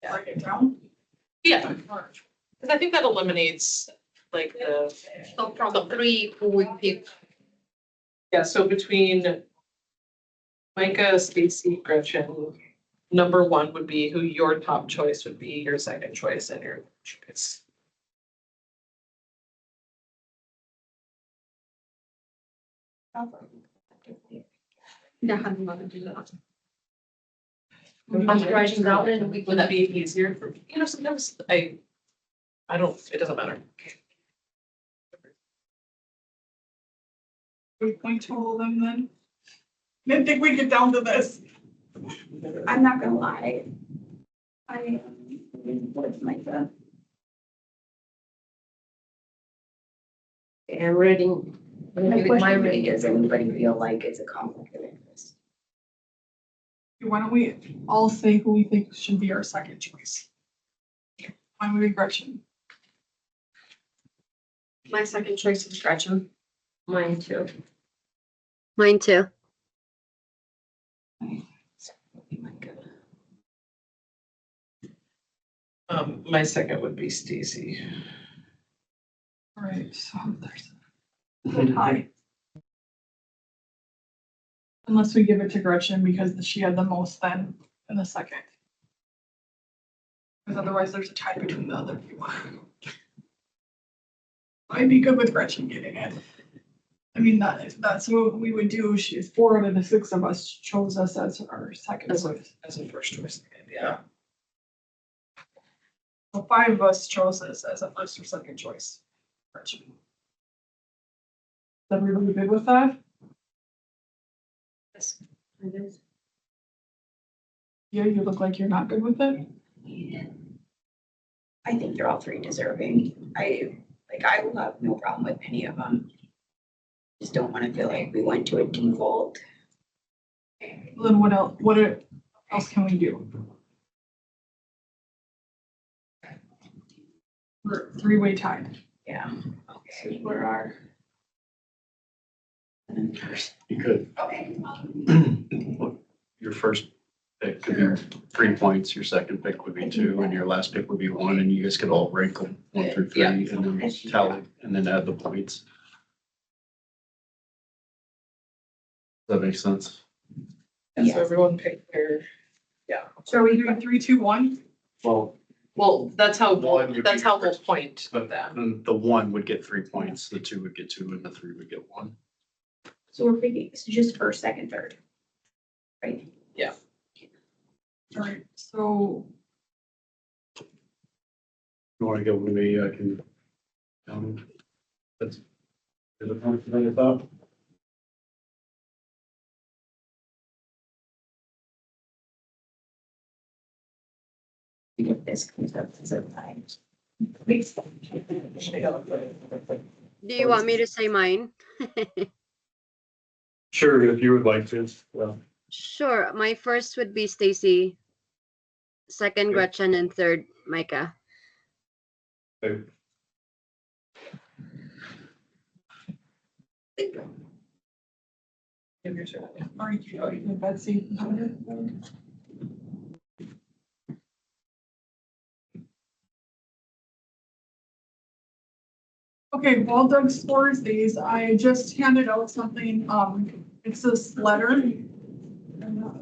Speaker 3: Yeah.
Speaker 2: Write it down.
Speaker 3: Yeah, because I think that eliminates like the,
Speaker 5: so from 3, who would pick?
Speaker 3: yeah, so between Micah, Stacy, Gretchen, number 1 would be who your top choice would be, your second choice, and your choice.
Speaker 8: Yeah, how do you want to do that?
Speaker 5: I'm writing down and we
Speaker 3: Would that be easier for, sometimes I don't, it doesn't matter.
Speaker 2: We point total them then. Didn't think we'd get down to this.
Speaker 6: I'm not gonna lie. I am with Micah.
Speaker 5: Okay, I'm ready.
Speaker 6: My question really is, anybody feel like it's a conflict of interest?
Speaker 2: Why don't we all say who we think should be our second choice? Why would be Gretchen?
Speaker 8: My second choice is Gretchen.
Speaker 5: Mine too.
Speaker 7: Mine too.
Speaker 3: My second would be Stacy.
Speaker 2: All right, so there's a tie. Unless we give it to Gretchen because she had the most then in the second. Because otherwise there's a tie between the other two. I'd be good with Gretchen getting it. I mean, that's what we would do. She's 4 out of the 6 of us chose us as our second choice.
Speaker 3: As a first choice, yeah.
Speaker 2: So 5 of us chose this as a first or second choice. Gretchen. Is everybody good with that?
Speaker 5: Yes, it is.
Speaker 2: Yeah, you look like you're not good with it.
Speaker 6: I think they're all 3 deserving. I will have no problem with any of them. Just don't wanna feel like we went to a default.
Speaker 2: Then what else can we do? We're 3-way tied.
Speaker 6: Yeah, okay, where are?
Speaker 1: You could,
Speaker 6: Okay.
Speaker 1: your first pick could be 3 points, your second pick would be 2, and your last pick would be 1, and you guys could all rank them 1 through 3,
Speaker 3: Yeah.
Speaker 1: and then tally, and then add the points. Does that make sense?
Speaker 3: And so everyone picked their, yeah.
Speaker 2: So are we doing 3, 2, 1?
Speaker 3: Well, that's how,
Speaker 1: One would be
Speaker 3: that's how we'll
Speaker 1: first.
Speaker 3: point
Speaker 1: But
Speaker 3: them.
Speaker 1: then the 1 would get 3 points, the 2 would get 2, and the 3 would get 1.
Speaker 6: So we're picking, it's just first, second, third. Right?
Speaker 2: All right, so
Speaker 1: You wanna go with me, I can. That's. Is it point that I thought?
Speaker 6: If this comes up as a tie.
Speaker 7: Do you want me to say mine?
Speaker 1: Sure, if you would like to, well.
Speaker 7: Sure. My first would be Stacy, second
Speaker 1: Okay.
Speaker 7: Gretchen, and third Micah.
Speaker 1: Okay.
Speaker 3: Give your turn.
Speaker 2: are you Betsy? Okay, while Doug scores these, I just handed out something, it's this letter.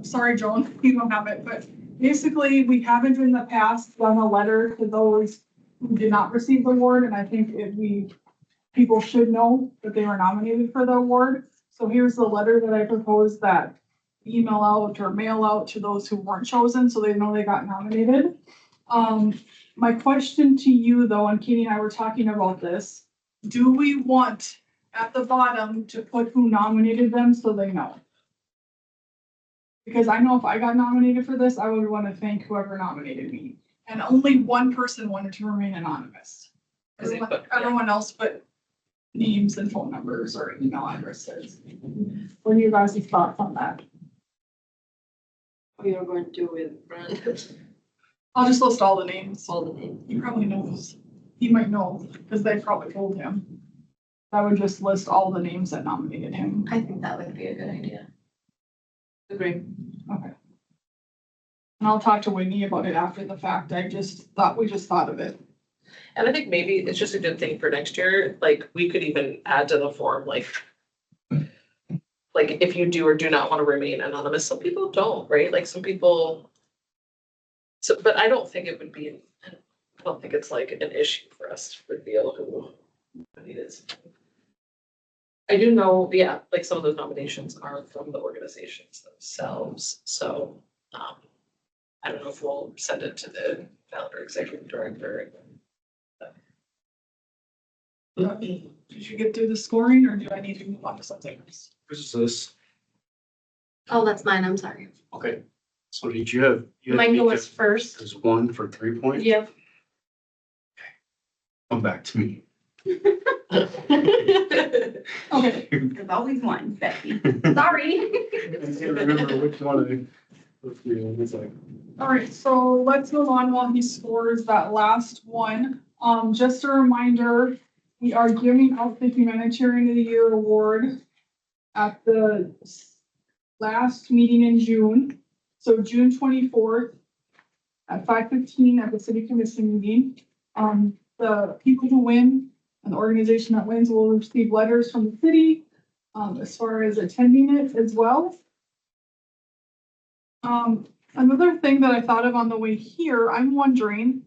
Speaker 2: Sorry, Joan, you don't have it, but basically, we haven't in the past done a letter to those who did not receive the award, and I think people should know that they were nominated for the award. So here's the letter that I proposed that email out or mail out to those who weren't chosen, so they know they got nominated. My question to you though, and Katie and I were talking about this, do we want at the bottom to put who nominated them so they know? Because I know if I got nominated for this, I would want to thank whoever nominated me. And only one person wanted to remain anonymous. Everyone else put names and phone numbers or email addresses. What are you guys' thoughts on that?
Speaker 5: We are going to do with Brandon.
Speaker 2: I'll just list all the names.
Speaker 5: All the names.
Speaker 2: He probably knows. He might know, because they probably told him. I would just list all the names that nominated him.
Speaker 8: I think that would be a good idea.
Speaker 3: Agree.
Speaker 2: Okay. And I'll talk to Whitney about it after the fact. We just thought of it.
Speaker 3: And I think maybe it's just a good thing for next year, like, we could even add to the form, like if you do or do not want to remain anonymous, some people don't, right? Like some people. So, but I don't think it would be, I don't think it's like an issue for us to reveal who it is. I do know, yeah, like some of those nominations are from the organizations themselves, so, I don't know if we'll send it to the founder, executive director.
Speaker 2: Did you get through the scoring or do I need to move on to something else?
Speaker 1: Who's this?
Speaker 8: Oh, that's mine, I'm sorry.
Speaker 1: Okay, so did you have? you had
Speaker 8: Mine
Speaker 1: Mika
Speaker 8: goes first.
Speaker 1: as 1 for 3 points?
Speaker 8: Yep.
Speaker 1: Come back to me.
Speaker 2: Okay,
Speaker 6: There's always one, Becky. Sorry.
Speaker 1: I can't remember which one it's like.
Speaker 2: all right, so let's move on while he scores that last one. Just a reminder, we are giving out the Humanitarian of the Year award at the last meeting in June. So June 24th at 5:15 at the city commission meeting. The people who win and the organization that wins will receive letters from the city, as far as attending it as well. Another thing that I thought of on the way here, I'm wondering,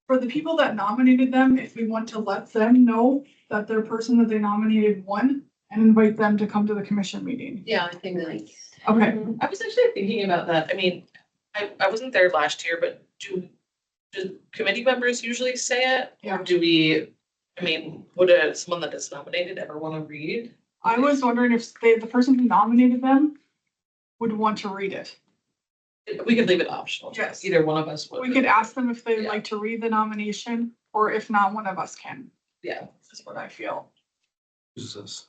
Speaker 2: for the people that nominated them, if we want to let them know that their person that they nominated won and invite them to come to the commission meeting.
Speaker 3: Yeah, I think that.
Speaker 2: Okay,
Speaker 3: I was actually thinking about that. I mean, I wasn't there last year, but do committee members usually say it?
Speaker 2: Yeah.
Speaker 3: Or do we, I mean, would someone that is nominated ever want to read?
Speaker 2: I was wondering if the person who nominated them would want to read it.
Speaker 3: We could leave it optional.
Speaker 2: Yes.
Speaker 3: Either one of us would.
Speaker 2: We could ask them if they'd
Speaker 3: Yeah.
Speaker 2: like to read the nomination, or if not, one of us can.
Speaker 3: Yeah.
Speaker 2: This is what I feel.
Speaker 1: Who's this?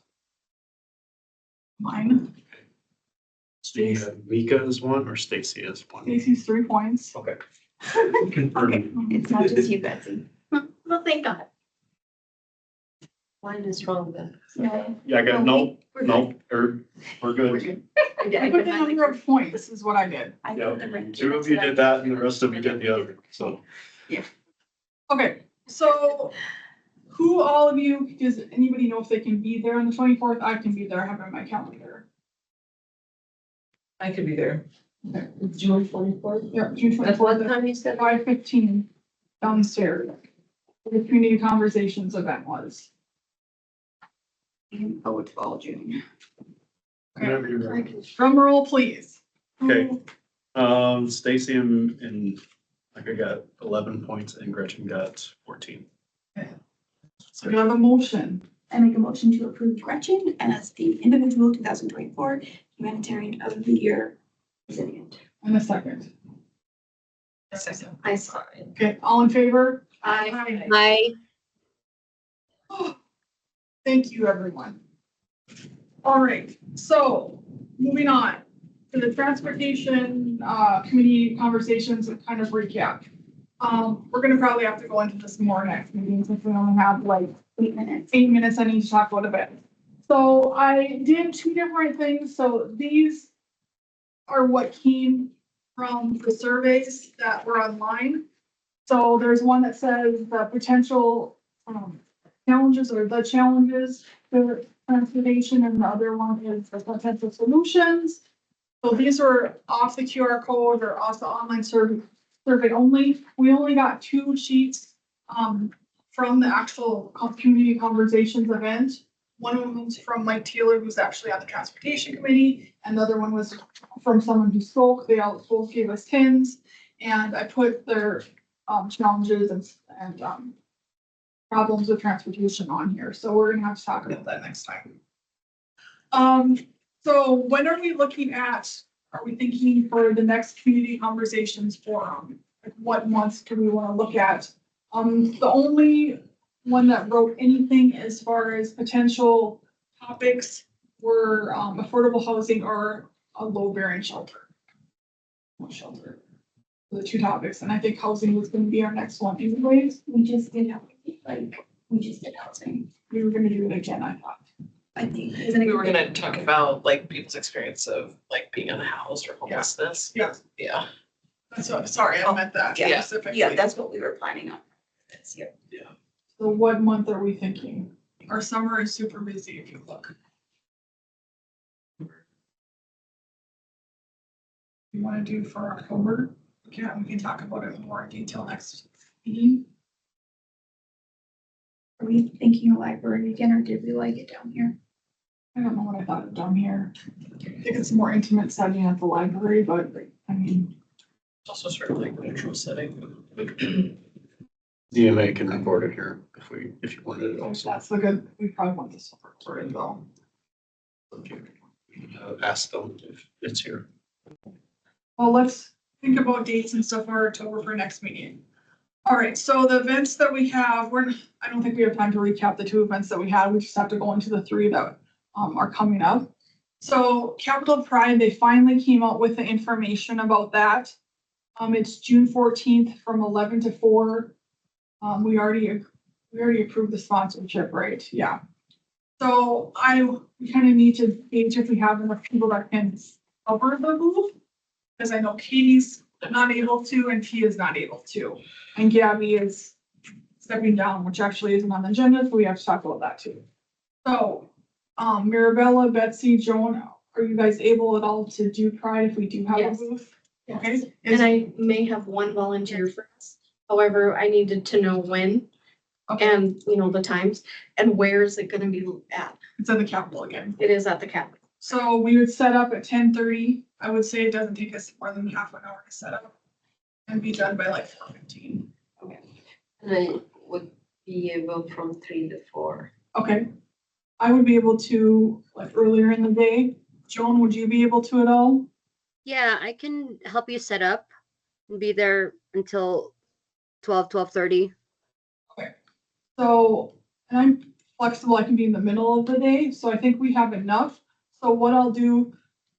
Speaker 2: Mine,
Speaker 1: So you have Mika as 1 or Stacy as 1?
Speaker 2: Stacy's 3 points.
Speaker 1: Okay.
Speaker 6: Okay,
Speaker 1: Confirm.
Speaker 6: it's not just you, Betsy.
Speaker 8: Well, thank God.
Speaker 5: Mine is wrong then.
Speaker 1: Yeah, I got, no, or, we're good.
Speaker 2: I put the number of points is what I did.
Speaker 6: I
Speaker 1: Yeah,
Speaker 6: put the rank.
Speaker 1: 2 of you did that and the rest of you did the other, so.
Speaker 2: Okay, so who all of you, does anybody know if they can be there on the 24th? I can be there, I have it on my calendar.
Speaker 3: I could be there.
Speaker 5: June 24th.
Speaker 2: Yeah, June
Speaker 5: At what
Speaker 2: 24th,
Speaker 5: time you said?
Speaker 2: 5:15 downstairs. The community conversations event was.
Speaker 6: Oh, it's all June.
Speaker 1: Whenever you're ready.
Speaker 2: Drum roll, please.
Speaker 1: Okay. Stacy and like I got 11 points and Gretchen got 14.
Speaker 2: So you have a motion.
Speaker 6: I make a motion to approve Gretchen as the individual 2024 humanitarian of the year recipient.
Speaker 2: And a second.
Speaker 5: I saw.
Speaker 2: Okay, all in favor?
Speaker 7: Hi.
Speaker 2: Thank you, everyone. All right, so moving on to the transportation committee conversations and kind of recap. We're gonna probably have to go into this more next meeting since we only have like
Speaker 6: 8 minutes.
Speaker 2: 8 minutes. I need to talk about a bit. So I did 2 different things. So these are what came from the surveys that were online. So there's one that says the potential challenges or the challenges to transportation, and the other one is the potential solutions. So these are off the QR code or off the online survey only. We only got 2 sheets from the actual community conversations event. One of them was from Mike Taylor, who's actually on the transportation committee, and the other one was from someone who spoke. They all both gave us pins, and I put their challenges and problems with transportation on here. So we're gonna have to talk about that next time. So when are we looking at, are we thinking for the next community conversations forum? Like what months do we want to look at? The only one that wrote anything as far as potential topics were affordable housing or a low bearing shelter. Shelter. The 2 topics, and I think housing was gonna be our next one anyways.
Speaker 6: We just did housing.
Speaker 2: We were gonna do it again, I thought.
Speaker 6: I think.
Speaker 3: We were gonna talk about like people's experience of like being unhoused or homelessness.
Speaker 2: Yeah.
Speaker 3: Yeah.
Speaker 2: That's what, sorry, I meant that
Speaker 3: Yeah.
Speaker 2: specifically.
Speaker 6: Yeah, that's what we were planning on.
Speaker 2: So what month are we thinking? Our summer is super busy if you look. You wanna do for October? Yeah, we can talk about it in more detail next meeting.
Speaker 6: Are we thinking a library again, or did we like it down here?
Speaker 2: I don't know what I thought of down here. I think it's a more intimate setting at the library, but I mean,
Speaker 3: It's also sort of like neutral setting.
Speaker 1: DMA can record it here if you wanted it also.
Speaker 2: that's the good, we probably want this for it though.
Speaker 1: ask them if it's here.
Speaker 2: Well, let's think about dates and stuff for October for next meeting. All right, so the events that we have, I don't think we have time to recap the 2 events that we had. We just have to go into the 3 that are coming up. So Capital Pride, they finally came out with the information about that. It's June 14th from 11 to 4. We already approved the sponsorship, right? Yeah. So we kind of need to gauge if we have enough people that can cover the booth. Because I know Katie's not able to and Tia is not able to. And Gabby is stepping down, which actually isn't on the agenda, so we have to talk about that too. So, Mirabella, Betsy, Joan, are you guys able at all to do Pride if we do have a
Speaker 8: Yes.
Speaker 2: booth?
Speaker 8: Yes.
Speaker 2: Okay.
Speaker 8: And I may have one volunteer for us. However, I needed to know when
Speaker 2: Okay,
Speaker 8: and, the times and where is it gonna be at?
Speaker 2: it's at the Capitol again.
Speaker 8: It is at the Capitol.
Speaker 2: So we would set up at 10:30. I would say it doesn't take us more than half an hour to set up. And be done by like 4:15.
Speaker 5: And I would be able from 3 to 4.
Speaker 2: Okay. I would be able to like earlier in the day. Joan, would you be able to at all?
Speaker 7: Yeah, I can help you set up and be there until 12:30.
Speaker 2: So, and I'm flexible, I can be in the middle of the day, so I think we have enough. So what I'll do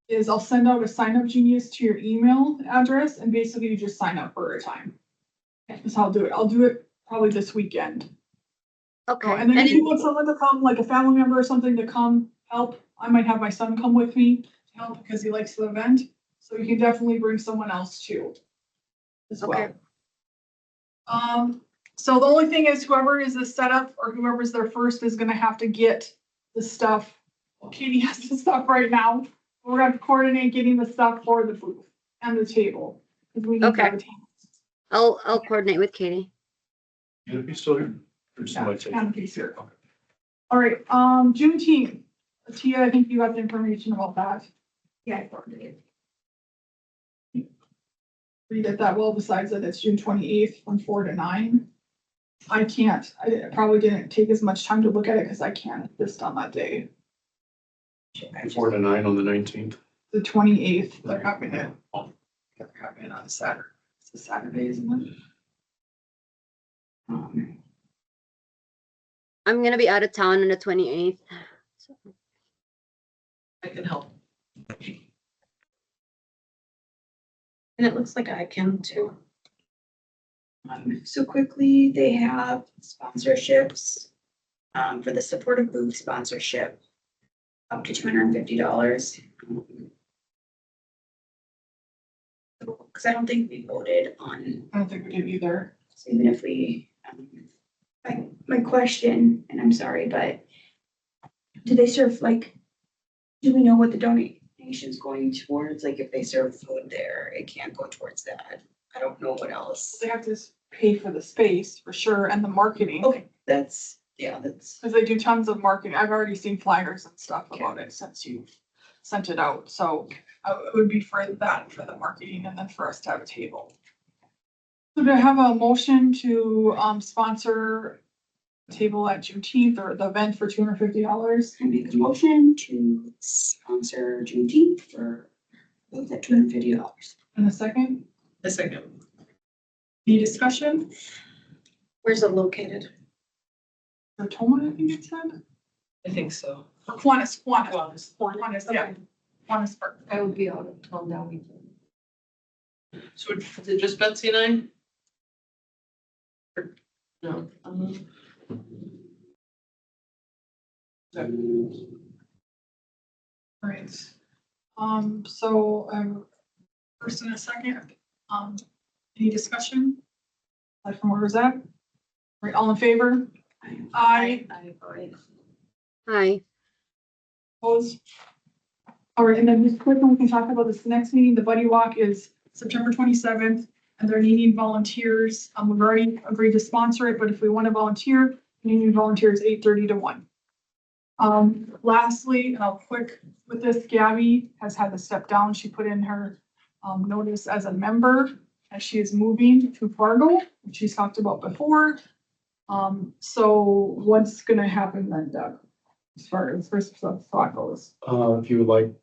Speaker 2: is I'll send out a sign up genius to your email address and basically you just sign up for a time. That's how I'll do it. I'll do it probably this weekend.
Speaker 7: Okay.
Speaker 2: And then
Speaker 7: And
Speaker 2: if you want someone to come, like a family member or something to come help, I might have my son come with me to help because he likes the event. So you can definitely bring someone else too. As well.
Speaker 7: Okay.
Speaker 2: So the only thing is whoever is the setup or whoever's there first is gonna have to get the stuff. Well, Katie has the stuff right now. We're gonna coordinate getting the stuff for the booth and the table. 'Cause we need to have a table.
Speaker 7: I'll coordinate with Katie.
Speaker 1: You gonna be still here? Or just
Speaker 2: Yeah,
Speaker 1: somebody take-
Speaker 2: canopies here. All right, Juneteenth. Tia, I think you got the information about that.
Speaker 6: Yeah, I forwarded it.
Speaker 2: Read it that well, besides that it's June 28th from 4 to 9. I probably didn't take as much time to look at it because I can't just on that day.
Speaker 1: 4 to 9 on the 19th.
Speaker 2: The 28th, they're having it. They're having it on Saturday. It's a Saturday, isn't it?
Speaker 7: I'm gonna be out of town on the 28th. So,
Speaker 3: I can help.
Speaker 8: And it looks like I can too.
Speaker 6: So quickly, they have sponsorships, for the supportive booth sponsorship, up to $250. Cause I don't think we voted on,
Speaker 2: I don't think we did either.
Speaker 6: so even if we, my question, and I'm sorry, but do they serve do we know what the donation's going towards? Like if they serve food there, it can't go towards that. I don't know what else.
Speaker 2: They have to pay for the space for sure and the marketing.
Speaker 6: Okay, that's.
Speaker 2: Because they do tons of marketing. I've already seen flyers and stuff about it since you sent it out. So it would be for that, for the marketing and then for us to have a table. So do I have a motion to sponsor a table at Juneteenth or the event for $250?
Speaker 6: I make a motion to sponsor Juneteenth for both at $250.
Speaker 2: In a second,
Speaker 3: A second.
Speaker 2: any discussion?
Speaker 8: Where's it located?
Speaker 2: Or Toma, I think it said?
Speaker 3: I think so.
Speaker 2: Or Kiwanis,
Speaker 3: Kiwanis.
Speaker 2: yeah. Kiwanis Park.
Speaker 5: I will be out of town that weekend.
Speaker 3: So is it just Betsy and I? Or- No.
Speaker 2: Right. So, first and a second, any discussion? Like from where was that? Right, all in favor? Aye.
Speaker 7: hi.
Speaker 2: Opposed? All right, and then just quick, we can talk about this next meeting. The Buddy Walk is September 27th, and they're needing volunteers. We've already agreed to sponsor it, but if we want to volunteer, we need volunteers 8:30 to 1. Lastly, and I'll quick with this, Gabby has had to step down. She put in her notice as a member as she is moving to Fargo, which she's talked about before. So what's gonna happen then, Doug? As far as first thought goes.
Speaker 1: If you would like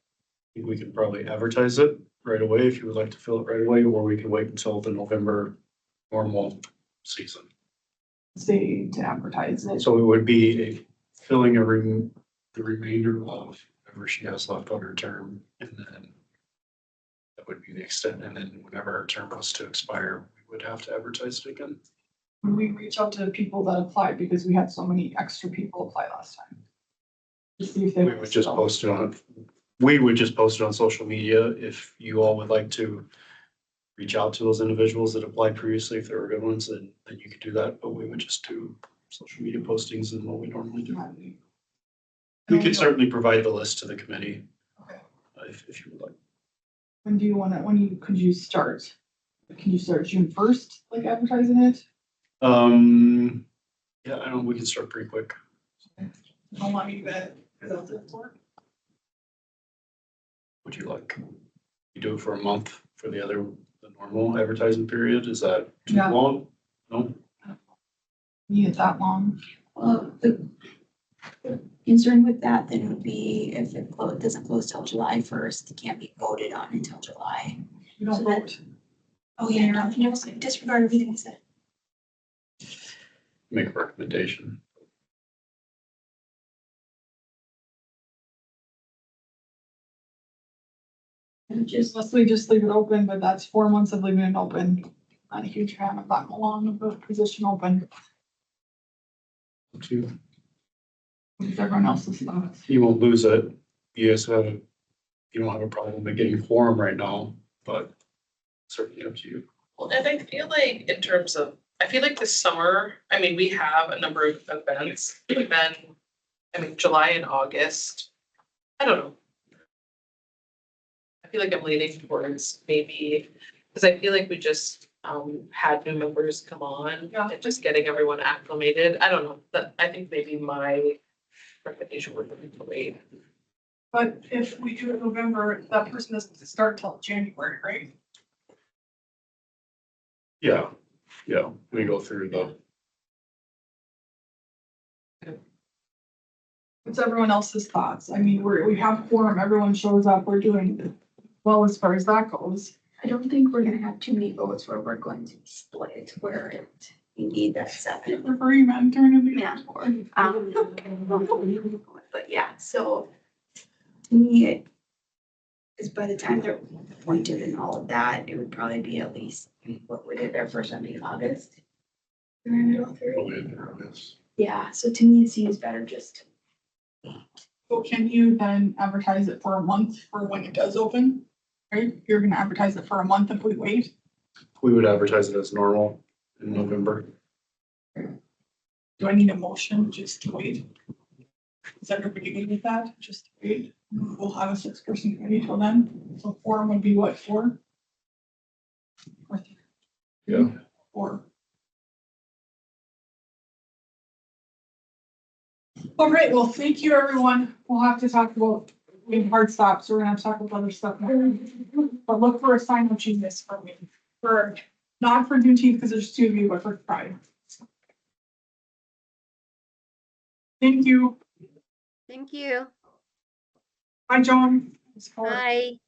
Speaker 1: think we can probably advertise it right away if you would like to fill it right away, or we can wait until the November normal season.
Speaker 2: Say to advertise it.
Speaker 1: So it would be filling the remainder of whatever she has left on her term, and then that would be the extent, and then whenever her term was to expire, we would have to advertise it again.
Speaker 2: When we reach out to the people that applied, because we had so many extra people apply last time. To see if they.
Speaker 1: We would just post it on, we would just post it on social media if you all would like to reach out to those individuals that applied previously, if there were good ones, then you could do that, but we would just do social media postings and what we normally do. We could certainly provide the list to the committee.
Speaker 2: Okay.
Speaker 1: If you would like.
Speaker 2: When do you wanna, could you start? Can you start June 1st, like advertising it?
Speaker 1: Yeah, I don't, we can start pretty quick.
Speaker 2: How long you bet? Is that the for?
Speaker 1: Would you like? You do it for a month for the normal advertising period, is that too
Speaker 2: Yeah.
Speaker 1: long? No?
Speaker 2: Need it that long?
Speaker 6: Well, the concern with that then would be if it doesn't close till July 1st, it can't be voted on until July.
Speaker 2: You don't
Speaker 6: So that-
Speaker 2: vote.
Speaker 6: Oh, yeah, no, disregard everything I said.
Speaker 1: Make a recommendation.
Speaker 6: And just,
Speaker 2: Unless we just leave it open, but that's 4 months of leaving it open. Not a huge fan of that long of a position open.
Speaker 1: Too.
Speaker 2: With everyone else's thoughts.
Speaker 1: You won't lose it. You guys you don't have a problem with getting quorum right now, but certainly up to you.
Speaker 3: Well, and I feel like in terms of, I feel like this summer, I mean, we have a number of events, but then, I mean, July and August, I don't know. I feel like I'm leaning towards maybe, because I feel like we just had new members come on
Speaker 2: Yeah.
Speaker 3: and just getting everyone acclimated. I don't know, that, I think maybe my recommendation would be to wait.
Speaker 2: But if we do it in November, that person doesn't start till January, right?
Speaker 1: Yeah, we go through the,
Speaker 2: What's everyone else's thoughts? I mean, we have quorum, everyone shows up, we're doing well as far as that goes.
Speaker 6: I don't think we're gonna have too many votes where we're going to be split, where we need that 7.
Speaker 2: The free men turn into.
Speaker 6: Yeah. But yeah, so to me, is by the time they're appointed and all of that, it would probably be at least, what would it, their first Sunday in August? Around it all through. Yeah, so to me, it seems better just.
Speaker 2: So can you then advertise it for a month for when it does open? Right? You're gonna advertise it for a month if we wait?
Speaker 1: we would advertise it as normal in November.
Speaker 2: Do I need a motion just to wait? Is everybody good with that? Just wait? We'll have a 6-person committee till then. So quorum would be what, 4?
Speaker 1: Yeah.
Speaker 2: 4. All right, well, thank you, everyone. We'll have to talk about, we have hard stops, so we're gonna have to talk about other stuff now. But look for a sign of genius from me, not for Juneteenth, because there's 2 of you, but for Pride. Thank you.
Speaker 7: Thank you.
Speaker 2: Bye, John.
Speaker 7: Bye.